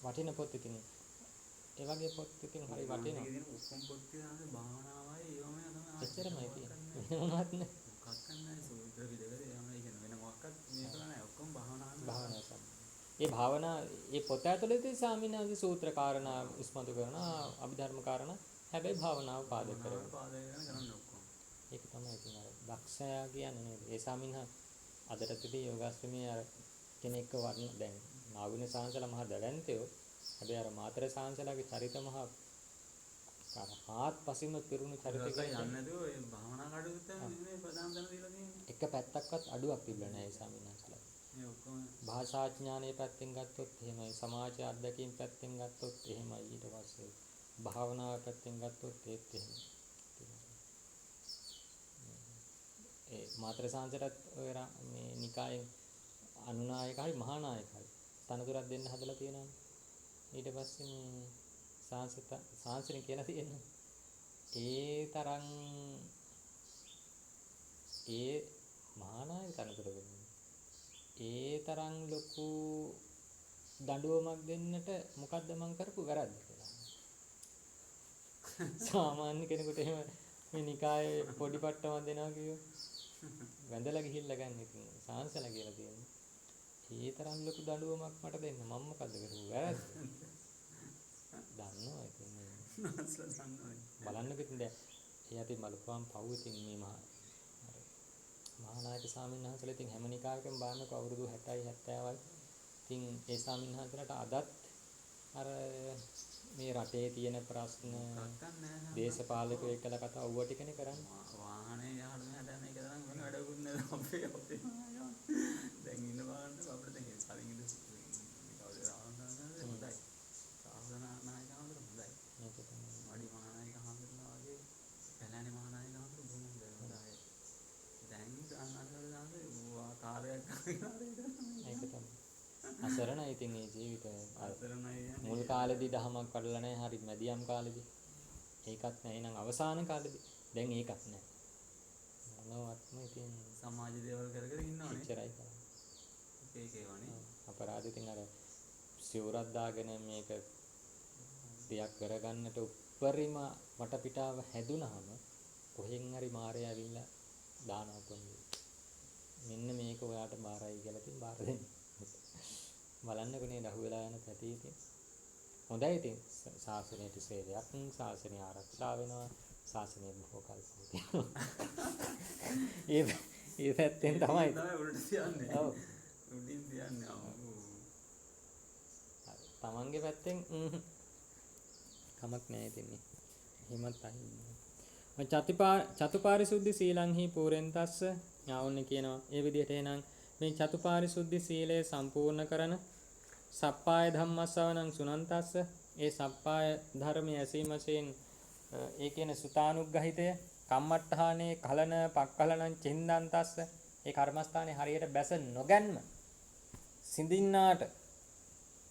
වටින පොත් ඉතින්. ඒ වගේ පොත් ඉතින් හරි වටිනවා. ඒක දින ඔක්කොම පොත් තියෙනවා භාවනාවයි ඒවම තමයි. එච්චරමයි තියෙන්නේ. මොනවත් නැහැ. මොකක්ද නැහැ සූත්‍ර පිටකේ ඒවම ඉගෙන වෙන මොකක්වත් මේක නැහැ ඔක්කොම භාවනාව. ඒ භාවනා ඒ පොත ඇතුළේ සාමිනාගේ සූත්‍ර කාරණා ඉස්මතු කරන අභිධර්ම කාරණා හැබැයි භාවනාව පාදක කරගෙන කරන්නේ ඔක්කොම. ඒක තමයි ඉතින් අර දක්ෂයා කියන්නේ නේද? ඒ සාමිනා අදට තිබී යෝගාශ්‍රමයේ අර කෙනෙක්ව වර්ණ දැන් නාගුණ සාංශලා මහ දඩන්තයෝ හැබැයි අර මාතර සාංශලාගේ චරිත මහ හාත්පසින්ම පිරුණු චරිතයක් යන්නේ නැතුව ඒ භාවනා කටයුතු තමයි මේ ප්‍රධාන තැන දීලා තියෙන්නේ. එක පැත්තක්වත් අඩුවක් තිබුණේ නැහැ ඒ සාමිනාස්ලා. මේ ඔක්කොම භාෂා ඥානයේ පැත්තෙන් ගත්තොත් එහෙමයි, සමාජ අධ්‍යක්ීම් පැත්තෙන් ගත්තොත් එහෙමයි, ඊට පස්සේ භාවනාව පැත්තෙන් ගත්තොත් ඒත් එහෙමයි. ඒ මාතර සාංශරත් ඔය මේ නිකායේ අනුනායක හරි මහානායක හරි තනතුරක් දෙන්න හදලා තියෙනවා. ඊට පස්සේ මේ සාංශරින් කියලා තියෙනවා. ඒ තරම් ඒ මහානායක තනතුර දෙන්නේ. ඒ තරම් ලොකු දඬුවමක් දෙන්නට මොකද්ද මං කරපු වැරද්ද කියලා. සාමාන්‍ය කෙනෙකුට එහෙම මේ නිකායේ පොඩි පට්ටමක් දෙනවා කියෝ. වැඳලා ගිහිල්ලා ගන්න ඉතින් සාංශලා කියලා තියෙනවා. ඒ තරම් ලොකු දඬුවමක් මට දෙන්න මම මොකද්ද කරපු වැරද්ද? දන්නවා ඉතින් බලන්නකො ඉතින් දැන් ඒ අපි බලපුවාම පව් ඉතින් මේ මහානායක ස්වාමීන් වහන්සේලා ඉතින් හැම නිකායකම බාන්නක අවුරුදු 60යි 70යි. ඉතින් ඒ ස්වාමීන් වහන්සේලාට අදත් අර මේ රටේ තියෙන ප්‍රශ්න දේශපාලකයෝ එක්කලා කතා ඌව ටිකනේ කරන්නේ. වාහනේ යහට මෙහාට යන එක තරම් වෙන වැඩකුත් නෑ අපේ දැන් ඉන්න බලන්න අපිට දැන් සරින් ඉඳ කවුද රාවණාන්සේ හොඳයි. සාසනානායක හඳුර හොඳයි. මේක තමයි වඩි මහානායක හඳුරලා වගේ පැලෑනේ මහානායක හඳුර බොහොම හොඳයි. දැන් සාසනානායක වා කාර්යයක් කරනවා ඒක තමයි. අසරණයි ඉතින් මේ ජීවිතය. අසරණයි මුල් කාලෙදී දහමක් කඩලා නැහැ. හරි මැදියම් කාලෙදී. ඒකත් නැහැ. එහෙනම් අවසාන කාලෙදී දැන් ඒකත් නැහැ. මොනවත්ම ඉතින් සමාජ දේවල් කර කර ඉන්නවනේ. එච්චරයි කරන්නේ. ඒකේ වනේ. අපරාධ ඉතින් අර සිවුරක් දාගෙන මේක දෙයක් කරගන්නට උපරිම වටපිටාව හැදුනහම කොහෙන් හරි මාරය ඇවිල්ලා දානවා පොන්නේ. මෙන්න මේක ඔයාට බාරයි කියලා ඉතින් බාර දෙන්න. බලන්නකො නේද අහුවෙලා යන පැටි ඉතින්. හොඳයි ඉතින් ශාසනයට සේවයක් ශාසනය ආරක්ෂා වෙනවා. ශාසනය බොහෝ කල් පවතිනවා. ඒ පැත්තෙන් තමයි. උඩට තියන්නේ. ඔව්. උඩින් තියන්නේ. තමන්ගේ පැත්තෙන් කමක් නැහැ ඉතින්. එහෙමත් අහින්නේ. චතුපාරිශුද්ධි සීලංහි පූරෙන්තස්ස යාවුන්නේ කියනවා. ඒ විදිහට එනං මේ චතුපාරිශුද්ධි සීලය සම්පූර්ණ කරන සප්පාය ධම්මස්සවණං සුනන්තස්ස ඒ සප්පාය ධර්මයේ ඇසීමෙන් ඒ කියන සුතානුග්‍රහිතය කම්මට්ඨානේ කලන පක්කලනං චින්දන්තස්ස ඒ කර්මස්ථානේ හරියට බැස නොගන්ම සිඳින්නාට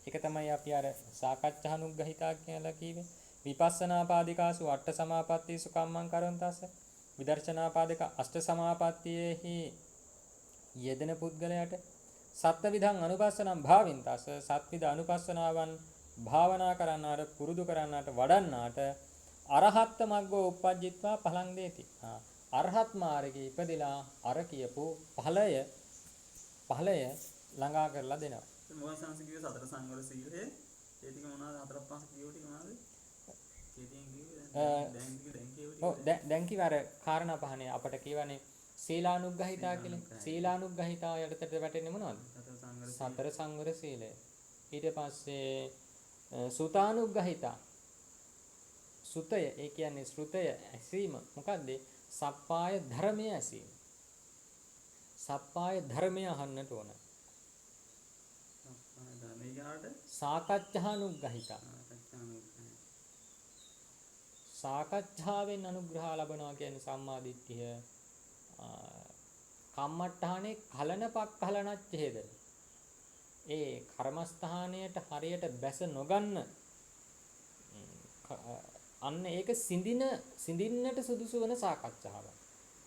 ඒක තමයි අපි අර සාකච්ඡානුග්‍රහිතා කියලා කිව්වේ. විපස්සනා පාදිකාසු අට සමාපත්තීසු කම්මං කරොන්තස්ස විදර්ශනා පාදික අෂ්ට සමාපත්තියෙහි යෙදෙන පුද්ගලයාට සත්විධං අනුපස්සනම් භාවින්තස්ස සත්විධ අනුපස්සනාවන් භාවනා කරන්නාට පුරුදු කරන්නාට වඩන්නාට අරහත් මග්ගෝ උප්පජ්ජිත්වා ඵලං දේති. අරහත් මාර්ගයේ ඉපදෙලා අර කියපු ඵලය ළඟා කරලා දෙනවා. මොකක්ද සංස්කෘතික සතර සංවර සීලය ඒ ටික මොනවාද හතර පහ කියෝ ටික මොනවාද? දැන් කිව්ව අර කාරණා පහනේ අපට කියවනේ සීලානුග්‍රහිතා කියලා. සීලානුග්‍රහිතා යටතට වැටෙන්නේ මොනවද? සතර සංවර සීලය. ඊට පස්සේ සුතානුග්‍රහිතා. සුතය ඒ කියන්නේ ශ්‍රුතය ඇසීම. මොකද්ද? සප්පාය ධර්මයේ ඇසීම. සප්පාය ධර්මය අහන්නට ඕන. සප්පාය ධර්මය යාට සාකච්ඡානුග්‍රහිතා. සාකච්ඡාවෙන් අනුග්‍රහ ලබනවා කියන්නේ සම්මා දිට්ඨිය. කම්මට්ඨානේ කලන පක්ඛලනච්ච හේදන. ඒ කර්මස්ථානයට හරියට බැස නොගන්න අන්න ඒක සිඳින්නට සුදුසු වෙන සාකච්ඡාවක්.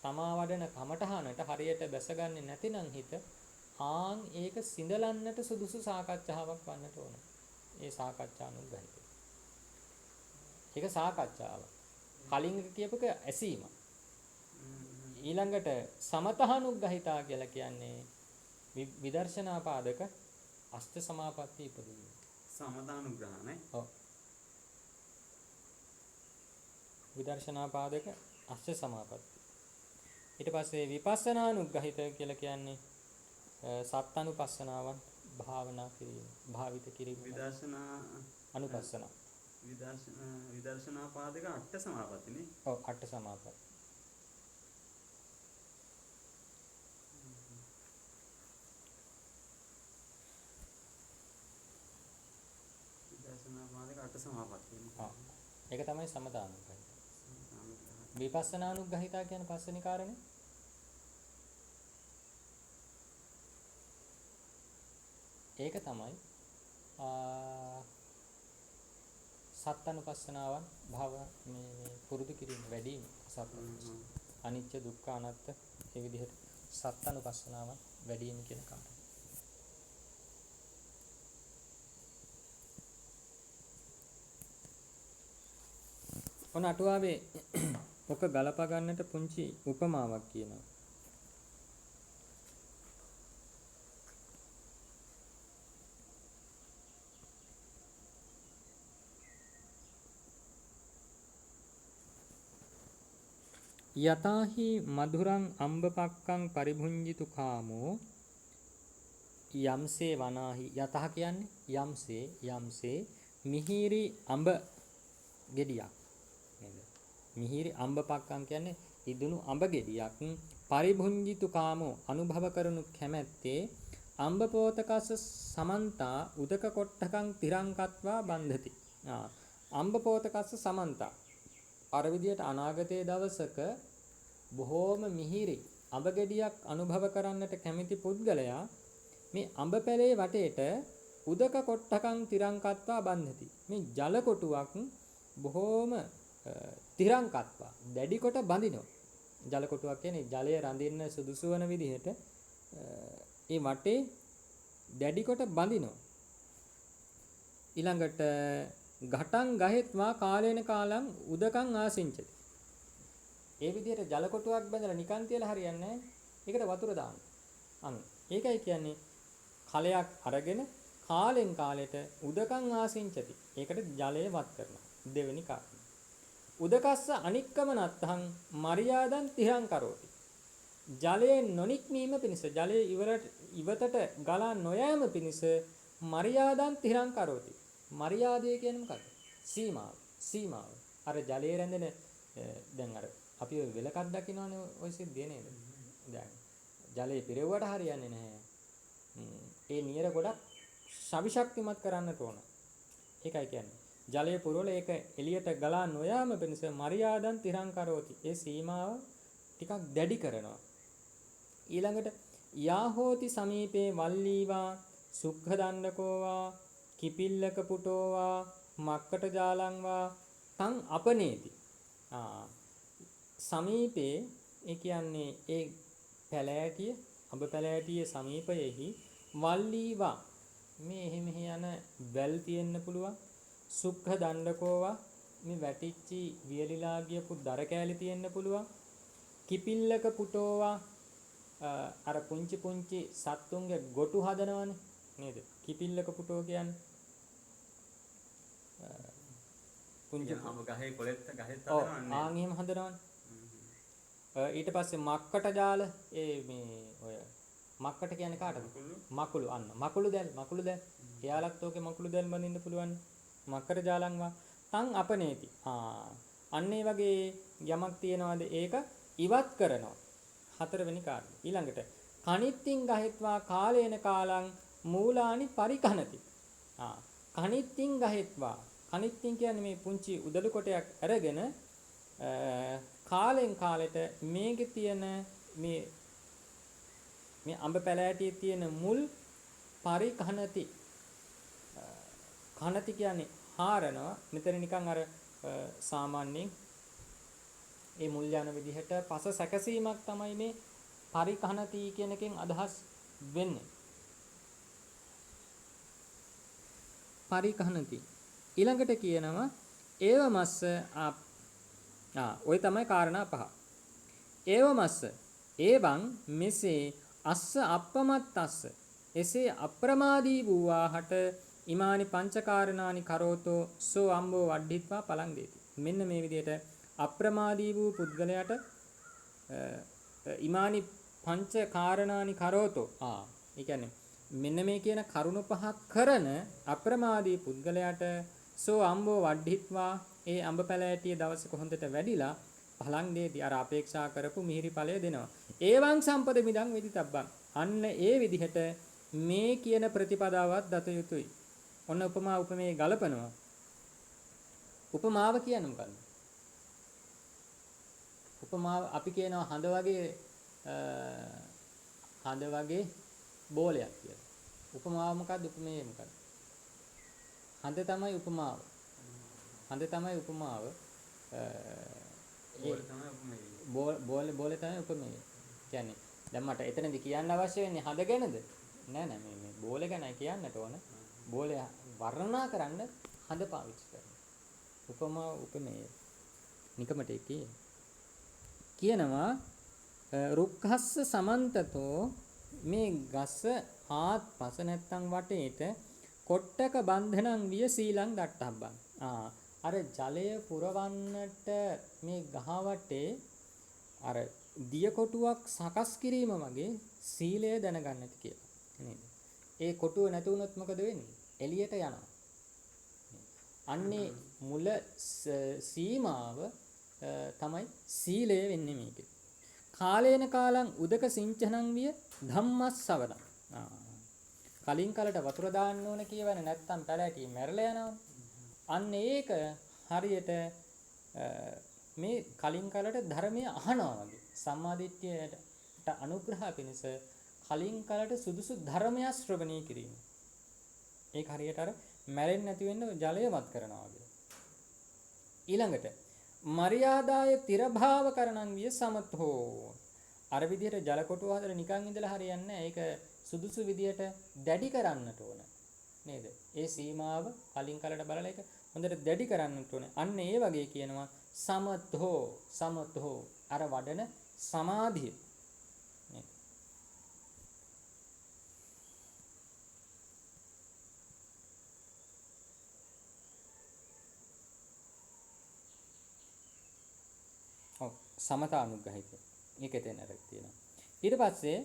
තමා වඩන කමඨහනට හරියට බැසගන්නේ නැතිනම් හිත ඒක සිඳලන්නට සුදුසු සාකච්ඡාවක් වන්නට ඕන. ඒ සාකච්ඡානුග්‍රහිතය. ඒක සාකච්ඡාව. කලින් කියපක ඇසීම. ඊළඟට සමතහනුග්‍රහිතා කියලා කියන්නේ විදර්ශනා පාදක අෂ්ට සමාපatti ඉපදීම. සමතානුග්‍රහණය. ඔව්. විදර්ශනා පාදක අෂ්ට සමාපatti. ඊට පස්සේ විපස්සනානුග්‍රහිත කියලා කියන්නේ සත්අනුපස්සනාවන් භාවනා කිරීම, භාවිත කිරීම. විදර්ශනා අනුපස්සන. විදර්ශනා පාදක අට සමාපත්තිනේ. ඔව් අට සමාපatti. විදර්ශනා පාදක අට සමාපත්තිනේ. ඒක තමයි සමතානුග්‍රහිත. විපස්සනානුග්‍රහිතා කියන පස්වෙනි කාරණේ ඒක තමයි සත්අනුපස්සනාවන් භව මේ පුරුදු කිරීම වැඩි සත්‍ය අනිත්‍ය දුක්ඛ අනාත්ම ඒ විදිහට සත්අනුපස්සනාවන් වැඩි වීම කියන කාරණේ. ඔන්න අටුවාවේ ඔක ගලපා ගන්නට පුංචි උපමාවක් කියනවා. යතාහි මధుරං අම්බපක්කං පරිභුංජිතු කාමෝ යම්සේ වනාහි යතහ කියන්නේ යම්සේ මිහිරි අඹ ගෙඩියක් නේද? මිහිරි අම්බපක්කං කියන්නේ ඉදුණු අඹ ගෙඩියක් පරිභුංජිතු කාමෝ අනුභව කරනු කැමැත්තේ අම්බපෝතකස සමන්තා උදක කොට්ටකං තිරංකත්වා බන්ධති. අම්බපෝතකස සමන්තා අර විදියට අනාගතයේ දවසක බොහෝම මිහිරි අඹ ගෙඩියක් අනුභව කරන්නට කැමති පුද්ගලයා මේ අඹ පැලේ වටේට උදක කොට්ටකං තිරංකත්වා බන්ධති. මේ ජල කොටුවක් බොහෝම තිරංකත්වා දැඩි කොට බඳිනවා. ජල කොටුවක් කියන්නේ ජලය රඳින්න සුදුසු වන විදිහට ඒ වටේ දැඩි කොට බඳිනවා. ඊළඟට ඝටං ගහෙත්වා කාලේන කාලං උදකං ආසින්චති. ඒ විදිහට ජල කොටුවක් බඳලා නිකන් තියලා හරියන්නේ නැහැ. ඒකට වතුර දාන්න. අන්න ඒකයි කියන්නේ කලයක් අරගෙන කාලෙන් කාලෙට උදකං ආසින්චති. ඒකට ජලය වත් කරනවා. දෙවෙනි කාරණා. උදකස්ස අනික්කම නත්තං මරියාදන් තිරං කරෝති. ජලයෙන් නොනික්මීම පිණිස ජලයේ ඉවතට ගලා නොයෑම පිණිස මරියාදන් තිරං කරෝති. මරියාදය කියන්නේ මොකක්ද? සීමාව. අර ජලයේ රැඳෙන දැන් අර අපි ඔය වෙලකක් දකින්නවනේ ඔය සිද්ධිය නේද? දැන් ජලයේ පිරෙව්වට හරියන්නේ නැහැ. ඒ නියර ගොඩක් ශක්තිමත් කරන්නට ඕන. ඒකයි කියන්නේ. ජලයේ පුරවල ඒක එළියට ගලා නොයාම පිණිස මරියාදන් තිරං කරෝති. ඒ සීමාව ටිකක් දැඩි කරනවා. ඊළඟට යාහෝති සමීපේ වල්ලීවා සුක්ඛ දණ්ඩකෝවා කිපිල්ලක පුටෝවා මක්කට ජාලංවා තං අපනේති. සමීපේ ඒ කියන්නේ ඒ පැලෑටිය අඹ පැලෑටියේ සමීපයෙහි වල්ලීවා මේ එහෙ මෙහෙ යන වැල් තියෙන්න පුළුවන්. සුක්ඛ දණ්ඩකෝවා මේ වැටිච්චි වියලිලා ගියපු දර කෑලි තියෙන්න පුළුවන්. කිපිල්ලක පුටෝවා අර පුංචි පුංචි සත්තුන්ගේ ගොටු හදනවනේ නේද? කිපිල්ලක පුටෝ කියන්නේ පුංචි අඹ ගහේ කොලෙත් ගහෙත් හදනවනේ. ආන් එහෙම හදනවනේ. ඊට පස්සේ මක්කට ජාල ඒ මේ ඔය මක්කට කියන්නේ කාටද? මකුළු අන්න. මකුළු දැල්. එයාලත් ඕකේ මකුළු දැල් බඳින්න පුළුවන්. මක්කට ජාලංවා තං අපනේති. අන්න ඒ වගේ යමක් තියනවාද ඒක ඉවත් කරනවා. හතරවෙනි කාරණය. ඊළඟට කනිත්තිං ගහෙත්වා කාලේන කාලං මූලානි පරිකහනති. කනිත්තිං ගහෙත්වා. කනිත්තිං කියන්නේ මේ පුංචි උදළු කොටයක් අරගෙන කාලෙන් කාලෙට මේකේ තියෙන මේ අඹ පැලෑටියේ තියෙන මුල් පරිකහනති. කනති කියන්නේ හාරනවා. මෙතන නිකන් අර සාමාන්‍යයෙන් ඒ මුල් යන විදිහට පස සැකසීමක් තමයි මේ පරිකහනති කියන එකෙන් අදහස් වෙන්නේ. පරිකහනති. ඊළඟට කියනවා ඒව මස්ස ඔය තමයි කාරණා පහ. ඒව මස්ස ඒවං මෙසේ අස්ස අප්පමත්තස්ස එසේ අප්‍රමාදී වූවාහට ඉමානි පංචකාරණානි කරෝතෝ සෝ අම්බෝ වඩ්ඩිත්වා පලං දේති. මෙන්න මේ විදිහට අප්‍රමාදී වූ පුද්ගලයාට ඉමානි පංචකාරණානි කරෝතෝ ඒ කියන්නේ මෙන්න මේ කියන කරුණ පහ කරන අප්‍රමාදී පුද්ගලයාට සෝ අම්බෝ වඩ්ඩිත්වා ඒ අඹ පැලෑටිය දවසක හොඳට වැඩිලා පලං දේති. අර අපේක්ෂා කරපු මිහිරි ඵලය දෙනවා. ඒවං සම්පද මිදං වෙදිතබ්බං. අන්න ඒ විදිහට මේ කියන ප්‍රතිපදාවත් දත යුතුයි. ඔන්න උපමා උපමේ ගලපනවා. උපමාව කියන්නේ මොකක්ද? උපමාව අපි කියනවා හඳ වගේ බෝලයක් කියලා. උපමාව මොකක්ද? උපමේ මොකක්ද? හඳ තමයි උපමාව. බෝලේ තමයි උපමේ. කියන්නේ දැන් මට එතනදී කියන්න අවශ්‍ය වෙන්නේ හඳ ගැනද? නෑ මේ බෝලේ ගැනයි කියන්නට ඕන. බෝලේ වර්ණනා කරන්න හඳ පාවිච්චි කරනවා. උපමා උපමේය. නිකමට කියනවා රුක්ඛස්ස සමන්තතෝ මේ ගස ආත්පස නැත්තම් වටේට කොට්ටක බන්ධනං විය සීලං දට්ඨබ්බං. අර ජලය පුරවන්නට මේ ගහ වටේ අර දිය කොටුවක් සකස් කිරීම වගේ සීලය දැනගන්නට කියලා. නේද? ඒ කොටුව නැති වුණොත් මොකද වෙන්නේ? එළියට යනවා. අන්නේ මුල සීමාව තමයි සීලය වෙන්නේ මේකේ. කාලේන කාලං උදක සිංචනං විය ධම්මස්සවරං. කලින් කලට වතුර දාන්න ඕන කියවනේ නැත්තම් පැලැටි මැරලා යනවා. අන්න ඒක හරියට මේ කලින් කලට ධර්මය අහනවා වගේ. සම්මාදිට්ඨියට අනුග්‍රහ පිණිස කලින් කලට සුදුසු ධර්මය ශ්‍රවණය කිරීම. ඒක හරියට අර මැරෙන්නේ නැති වෙන්න ජලයවත් කරනවා වගේ. ඊළඟට මරියාදාය තිරභාව කරණං විය සමතෝ. අර විදිහට ජල කොටුව හදලා නිකන් ඉඳලා හරියන්නේ නැහැ. ඒක සුදුසු විදිහට දැඩි කරන්නට ඕන. නේද? ඒ සීමාව කලින් කලට බලලා ඒක හොඳට දැඩි කරන්නට ඕනේ. අන්න ඒ වගේ කියනවා සමතෝ අර වඩන සමාධිය. නේද? ඔව් සමතානුග්‍රහිත. ඒක එතන අර තියෙනවා. ඊට පස්සේ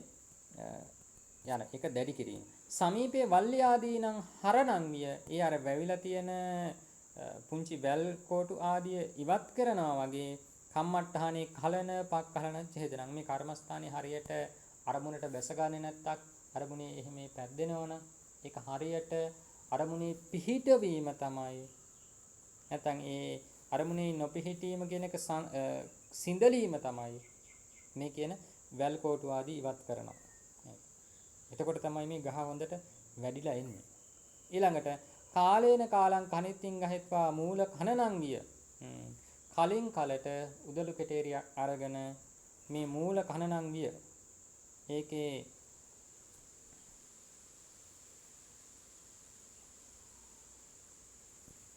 යන එක දැඩි කිරීම. සමීපයේ වල්ලි ආදීනම් හරණං විය. ඒ අර වැවිලා තියෙන පුංචි වැල් කෝටු ආදිය ඉවත් කරනවා වගේ කම්මට්ටහනේ කලන පක්කලන ඡේදනං. මේ කර්මස්ථානේ හරියට අරමුණට බැසගන්නේ නැත්තක් අරමුණේ එහෙම පැද්දෙනවනම් ඒක හරියට අරමුණේ පිහිටවීම තමයි. නැත්නම් ඒ අරමුණේ නොපිහිටීම කියන එක සිඳලීම තමයි මේ කියන වැල් කෝටු ආදී ඉවත් කරනවා. එතකොට තමයි මේ ගහ හොඳට වැඩිලා එන්නේ. ඊළඟට කාලේන කාලං කනිත්තින් ගහෙත්වා මූල කනනං විය. කලින් කලට උදළු කෙටේරියක් අරගෙන මේ මූල කනනං විය. ඒකේ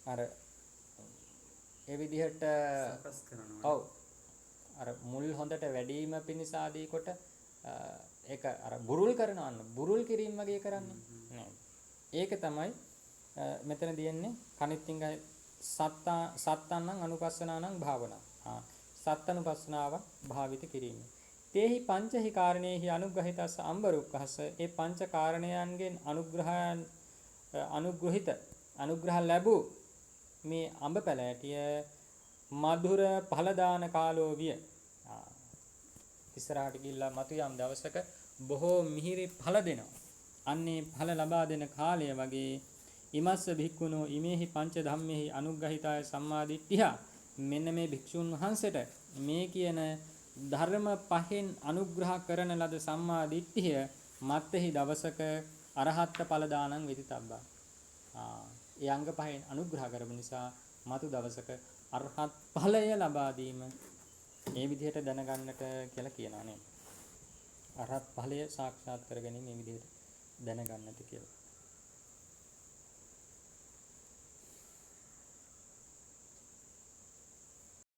අර ඒ විදිහට සකස් කරනවා. ඔව් අර මුල් හොඳට වැඩිම පිණිස ආදී කොට ඒක අර බුරුල් කරනවා බුරුල් කිරීම වගේ කරන්නේ නේද? ඒක තමයි මෙතන දෙන්නේ කනිත්තිංග සත්තන්නං අනුපස්සනානං භාවනා. සත්තනුපස්සනාව භාවිත කිරීම. තේහි පංචහි කාරණේහි අනුග්‍රහිතස්ස අම්බරුක්ඛස්ස. ඒ පංච කාරණයන්ගෙන් අනුග්‍රහ ලැබූ මේ අඹ පැලෑටිය මధుර ඵලදාන කාලෝ විය. ඉස්සරහට ගිහිල්ලා මතු යම් දවසක බොහෝ මිහිරි ඵල දෙනවා. අන්නේ ඵල ලබා දෙන කාලය වගේ ඉමස්ස භික්ඛුනෝ ඉමේහි පංච ධම්මේහි අනුග්‍රහිතාය සම්මාදිට්ඨිය. මෙන්න මේ භික්ෂුන් වහන්සේට මේ කියන ධර්ම පහෙන් අනුග්‍රහ කරන ලද සම්මාදිට්ඨිය මත්ෙහි දවසක අරහත් ඵල දානං විදිතබ්බා. ඒ අංග පහෙන් අනුග්‍රහ කරපු නිසා මතු දවසක අරහත් ඵලය ලබා දීම මේ විදිහට දැනගන්නට කියලා කියනවා නේ. අරහත් ඵලය සාක්ෂාත් කරගැනීම මේ විදිහට දැනගන්නට කියලා.